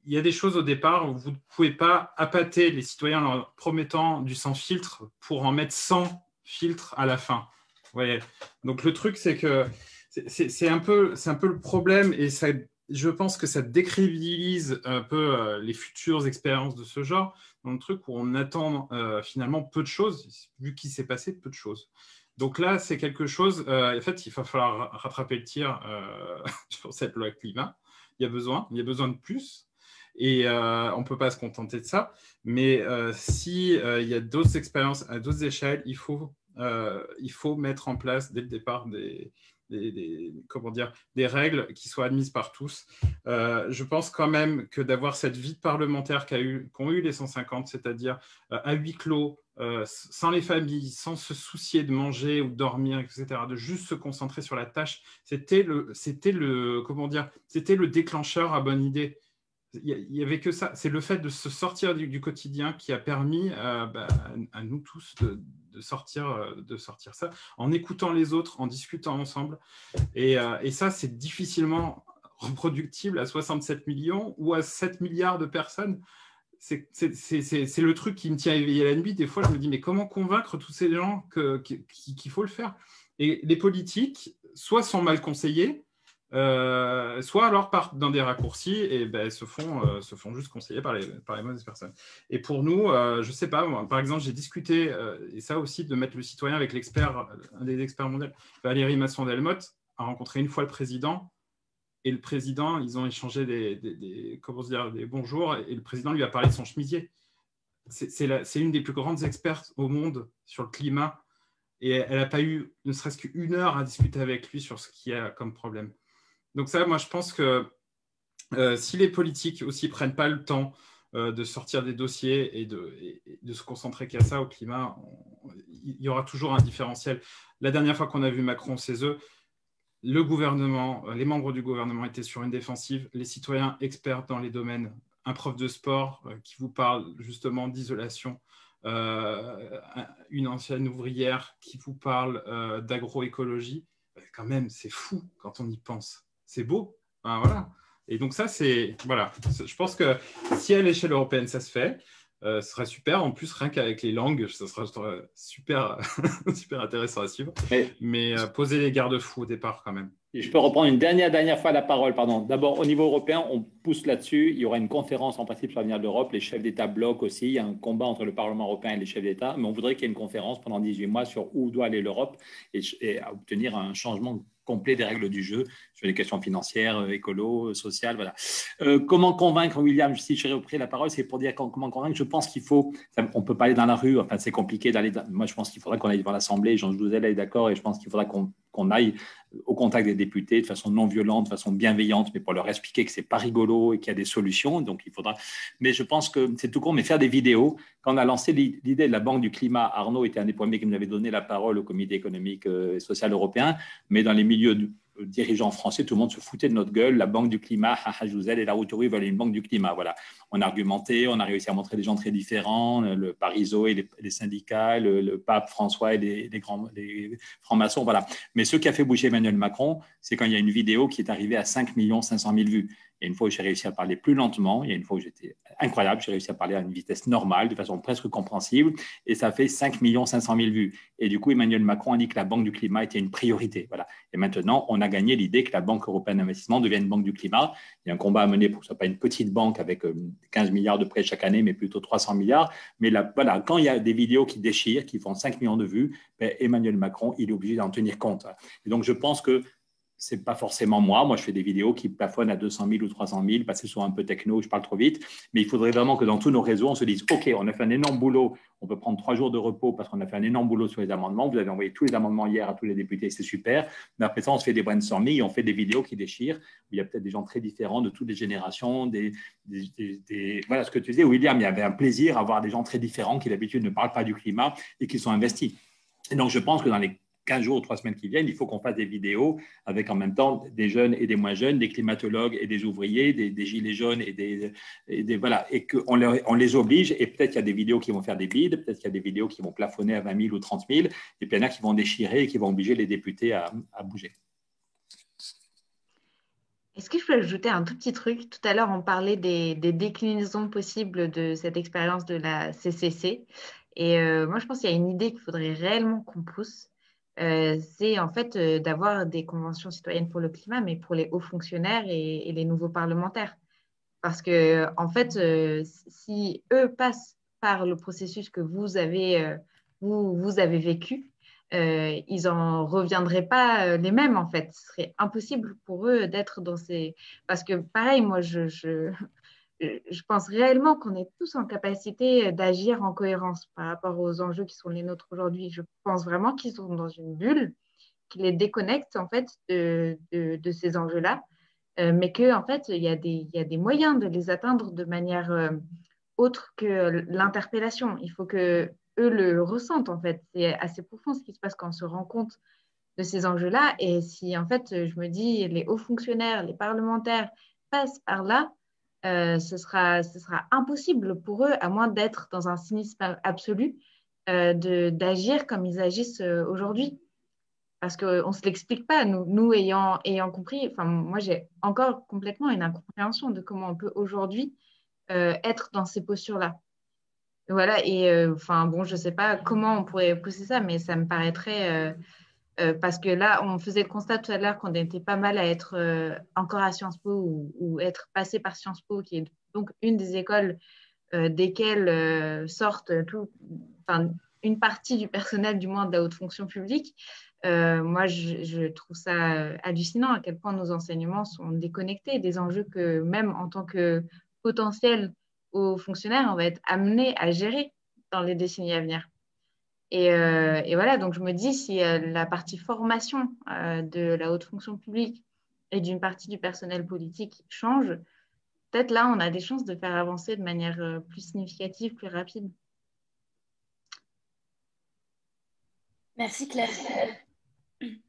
Il y a des choses au départ où vous ne pouvez pas appâter les citoyens en leur promettant du sans filtre pour en mettre 100 filtres à la fin. Vous voyez. Donc le truc, c'est que c'est un peu le problème et ça, je pense que ça décrédibilise un peu les futures expériences de ce genre, dans le truc où on attend finalement peu de choses, vu qu'il s'est passé peu de choses. Donc là, c'est quelque chose, en fait, il va falloir rattraper le tir sur cette loi climat. Il y a besoin de plus. Et on ne peut pas se contenter de ça. Mais s'il y a d'autres expériences à d'autres échelles, il faut mettre en place dès le départ des règles qui soient admises par tous. Je pense quand même que d'avoir cette vie de parlementaire qu'ont eu les 150, c'est-à-dire à huis clos, sans les familles, sans se soucier de manger ou de dormir, etc., de juste se concentrer sur la tâche, c'était le déclencheur à bonne idée. Il n'y avait que ça. C'est le fait de se sortir du quotidien qui a permis à nous tous de sortir ça, en écoutant les autres, en discutant ensemble. Et ça, c'est difficilement reproductible à 67 millions ou à 7 milliards de personnes. C'est le truc qui me tient éveillé la nuit. Des fois, je me dis, mais comment convaincre tous ces gens qu'il faut le faire? Et les politiques, soit sont mal conseillés, soit alors partent dans des raccourcis et se font juste conseiller par les mauvaises personnes. Et pour nous, je ne sais pas, moi, par exemple, j'ai discuté, et ça aussi, de mettre le citoyen avec un des experts mondiaux, Valérie Masson-Delmotte, a rencontré une fois le président, et le président, ils ont échangé des bonjours, et le président lui a parlé de son chemisier. C'est une des plus grandes expertes au monde sur le climat, et elle n'a pas eu ne serait-ce qu'1 heure à discuter avec lui sur ce qu'il y a comme problème. Donc ça, moi, je pense que si les politiques aussi ne prennent pas le temps de sortir des dossiers et de se concentrer qu'à ça, au climat, il y aura toujours un différentiel. La dernière fois qu'on a vu Macron au CESE, le gouvernement, les membres du gouvernement étaient sur une défensive, les citoyens experts dans les domaines, un prof de sport qui vous parle justement d'isolation, une ancienne ouvrière qui vous parle d'agroécologie, quand même, c'est fou quand on y pense. C'est beau, voilà. Et donc ça, je pense que si à l'échelle européenne, ça se fait, Ce serait super. En plus, rien qu'avec les langues, ça serait super, super intéressant à suivre. Mais poser les garde-fous au départ quand même. Je peux reprendre une dernière fois la parole, pardon. D'abord, au niveau européen, on pousse là-dessus. Il y aura une conférence en principe sur l'avenir de l'Europe. Les chefs d'État bloquent aussi. Il y a un combat entre le Parlement européen et les chefs d'État. Mais on voudrait qu'il y ait une conférence pendant 18 mois sur où doit aller l'Europe et à obtenir un changement complet des règles du jeu sur les questions financières, écolo, sociales. Voilà. Comment convaincre, William, si j'ai repris la parole, c'est pour dire comment convaincre. Je pense qu'il faut, on ne peut pas aller dans la rue, enfin c'est compliqué d'aller. Moi, je pense qu'il faudrait qu'on aille devant l'Assemblée. Jean-Jouzel est d'accord et je pense qu'il faudra qu'on aille au contact des députés de façon non violente, de façon bienveillante, mais pour leur expliquer que c'est pas rigolo et qu'il y a des solutions. Donc il faudra. Mais je pense que c'est tout court, mais faire des vidéos. Quand on a lancé l'idée de la Banque du climat, Arnaud était un des premiers qui nous avait donné la parole au Comité économique et social européen, mais dans les milieux dirigeants français, tout le monde se foutait de notre gueule. La Banque du climat, Jouzel et Larrouturou, ils veulent une Banque du climat. Voilà. On a argumenté, on a réussi à montrer des gens très différents, le Parisot et les syndicats, le pape François et les francs-maçons. Voilà. Mais ce qui a fait bouger Emmanuel Macron, c'est quand il y a une vidéo qui est arrivée à 5 500 000 vues. Il y a une fois où j'ai réussi à parler plus lentement, il y a une fois où j'étais incroyable, j'ai réussi à parler à une vitesse normale, de façon presque compréhensible, et ça fait 5 500 000 vues. Et du coup, Emmanuel Macron a dit que la Banque du climat était une priorité. Voilà. Et maintenant, on a gagné l'idée que la Banque européenne d'investissement devienne une banque du climat. Il y a un combat à mener pour que ce ne soit pas une petite banque avec 15 milliards de prêts chaque année, mais plutôt 300 milliards. Mais là, voilà, quand il y a des vidéos qui déchirent, qui font 5 millions de vues, Emmanuel Macron, il est obligé d'en tenir compte. Et donc, je pense que ce n'est pas forcément moi. Moi, je fais des vidéos qui plafonnent à 200 000 ou 300 000, parce que ce soit un peu techno, je parle trop vite. Mais il faudrait vraiment que dans tous nos réseaux, on se dise, OK, on a fait un énorme boulot, on peut prendre 3 jours de repos parce qu'on a fait un énorme boulot sur les amendements. Vous avez envoyé tous les amendements hier à tous les députés, c'est super. Mais après ça, on se fait des brainstorming et on fait des vidéos qui déchirent, où il y a peut-être des gens très différents de toutes les générations. Voilà ce que tu disais, William, il y avait un plaisir à voir des gens très différents qui d'habitude ne parlent pas du climat et qui sont investis. Et donc, je pense que dans les 15 jours ou 3 semaines qui viennent, il faut qu'on fasse des vidéos avec en même temps des jeunes et des moins jeunes, des climatologues et des ouvriers, des gilets jaunes voilà, et qu'on les oblige. Et peut-être qu'il y a des vidéos qui vont faire des bides, peut-être qu'il y a des vidéos qui vont plafonner à 20 000 ou 30 000, et puis il y en a qui vont déchirer et qui vont obliger les députés à bouger. Est-ce que je peux ajouter un tout petit truc? Tout à l'heure, on parlait des déclinaisons possibles de cette expérience de la CCC. Et moi, je pense qu'il y a une idée qu'il faudrait réellement qu'on pousse. C'est en fait d'avoir des conventions citoyennes pour le climat, mais pour les hauts fonctionnaires et les nouveaux parlementaires. Parce que, en fait, si eux passent par le processus que vous avez vécu, ils n'en reviendraient pas les mêmes, en fait. Ce serait impossible pour eux d'être dans ces... Parce que, pareil, moi, je pense réellement qu'on est tous en capacité d'agir en cohérence par rapport aux enjeux qui sont les nôtres aujourd'hui. Je pense vraiment qu'ils sont dans une bulle qui les déconnecte en fait de ces enjeux-là, mais qu'en fait, il y a des moyens de les atteindre de manière autre que l'interpellation. Il faut que eux le ressentent en fait. C'est assez profond ce qui se passe quand on se rend compte de ces enjeux-là. Et si en fait, je me dis, les hauts fonctionnaires, les parlementaires passent par là, ce sera impossible pour eux, à moins d'être dans un cynisme absolu, d'agir comme ils agissent aujourd'hui. Parce qu'on ne se l'explique pas, nous ayant compris, enfin, moi j'ai encore complètement une incompréhension de comment on peut aujourd'hui être dans ces postures-là. Voilà, et enfin bon, je ne sais pas comment on pourrait pousser ça, mais ça me paraîtrait... parce que là, on faisait le constat tout à l'heure qu'on était pas mal à être encore à Sciences Po ou être passé par Sciences Po, qui est donc une des écoles desquelles sortent une partie du personnel, du moins de la haute fonction publique. Moi, je trouve ça hallucinant à quel point nos enseignements sont déconnectés des enjeux que même en tant que potentiel aux fonctionnaires, on va être amené à gérer dans les décennies à venir. Et voilà, donc je me dis, si la partie formation de la haute fonction publique et d'une partie du personnel politique change, peut-être là, on a des chances de faire avancer de manière plus significative, plus rapide. Merci Claire.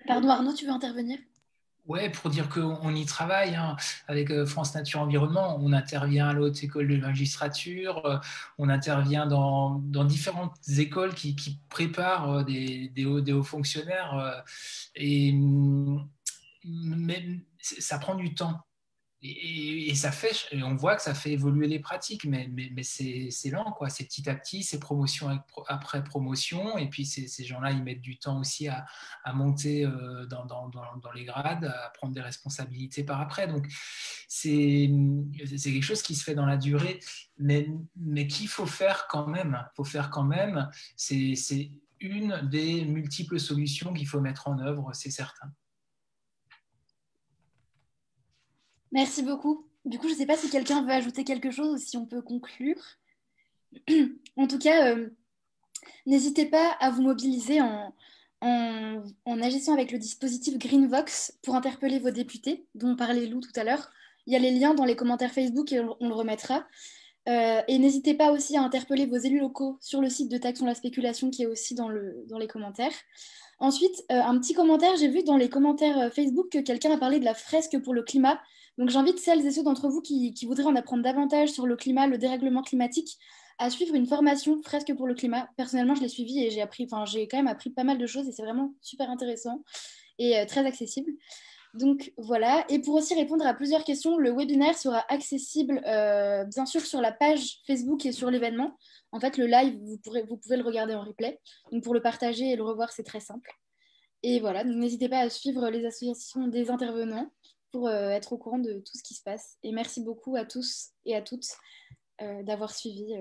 Pardon Arnaud, tu veux intervenir ? Ouais, pour dire qu'on y travaille, hein. Avec France Nature Environnement, on intervient à la Haute École de Magistrature, on intervient dans différentes écoles qui préparent des hauts fonctionnaires, mais ça prend du temps. et ça fait, et on voit que ça fait évoluer les pratiques, mais c'est lent, quoi. C'est petit à petit, c'est promotion après promotion, et puis ces gens-là, ils mettent du temps aussi à monter dans les grades, à prendre des responsabilités par après. Donc, c'est quelque chose qui se fait dans la durée, mais qu'il faut faire quand même. Faut faire quand même. C'est une des multiples solutions qu'il faut mettre en œuvre, c'est certain. Merci beaucoup. Du coup, je ne sais pas si quelqu'un veut ajouter quelque chose ou si on peut conclure. En tout cas, n'hésitez pas à vous mobiliser en agissant avec le dispositif Greenvox pour interpeller vos députés, dont parlait Lou tout à l'heure. Il y a les liens dans les commentaires Facebook et on le remettra. Et n'hésitez pas aussi à interpeller vos élus locaux sur le site de Taxons la spéculation qui est aussi dans les commentaires. Ensuite, un petit commentaire, j'ai vu dans les commentaires Facebook que quelqu'un a parlé de la fresque pour le climat. Donc j'invite celles et ceux d'entre vous qui voudraient en apprendre davantage sur le climat, le dérèglement climatique, à suivre une formation fresque pour le climat. Personnellement, je l'ai suivie et j'ai quand même appris pas mal de choses et c'est vraiment super intéressant et très accessible. Donc voilà, et pour aussi répondre à plusieurs questions, le webinaire sera accessible bien sûr sur la page Facebook et sur l'événement. En fait, le live, vous pouvez le regarder en replay. Donc pour le partager et le revoir, c'est très simple. Et voilà, donc n'hésitez pas à suivre les associations des intervenants pour être au courant de tout ce qui se passe. Et merci beaucoup à tous et à toutes d'avoir suivi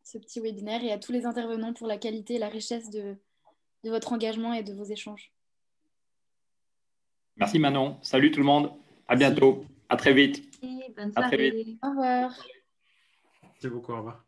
ce petit webinaire et à tous les intervenants pour la qualité et la richesse de votre engagement et de vos échanges. Merci Manon. Salut tout le monde. À bientôt. À très vite. Bonne À très soirée. vite. Au revoir. Merci beaucoup, au revoir.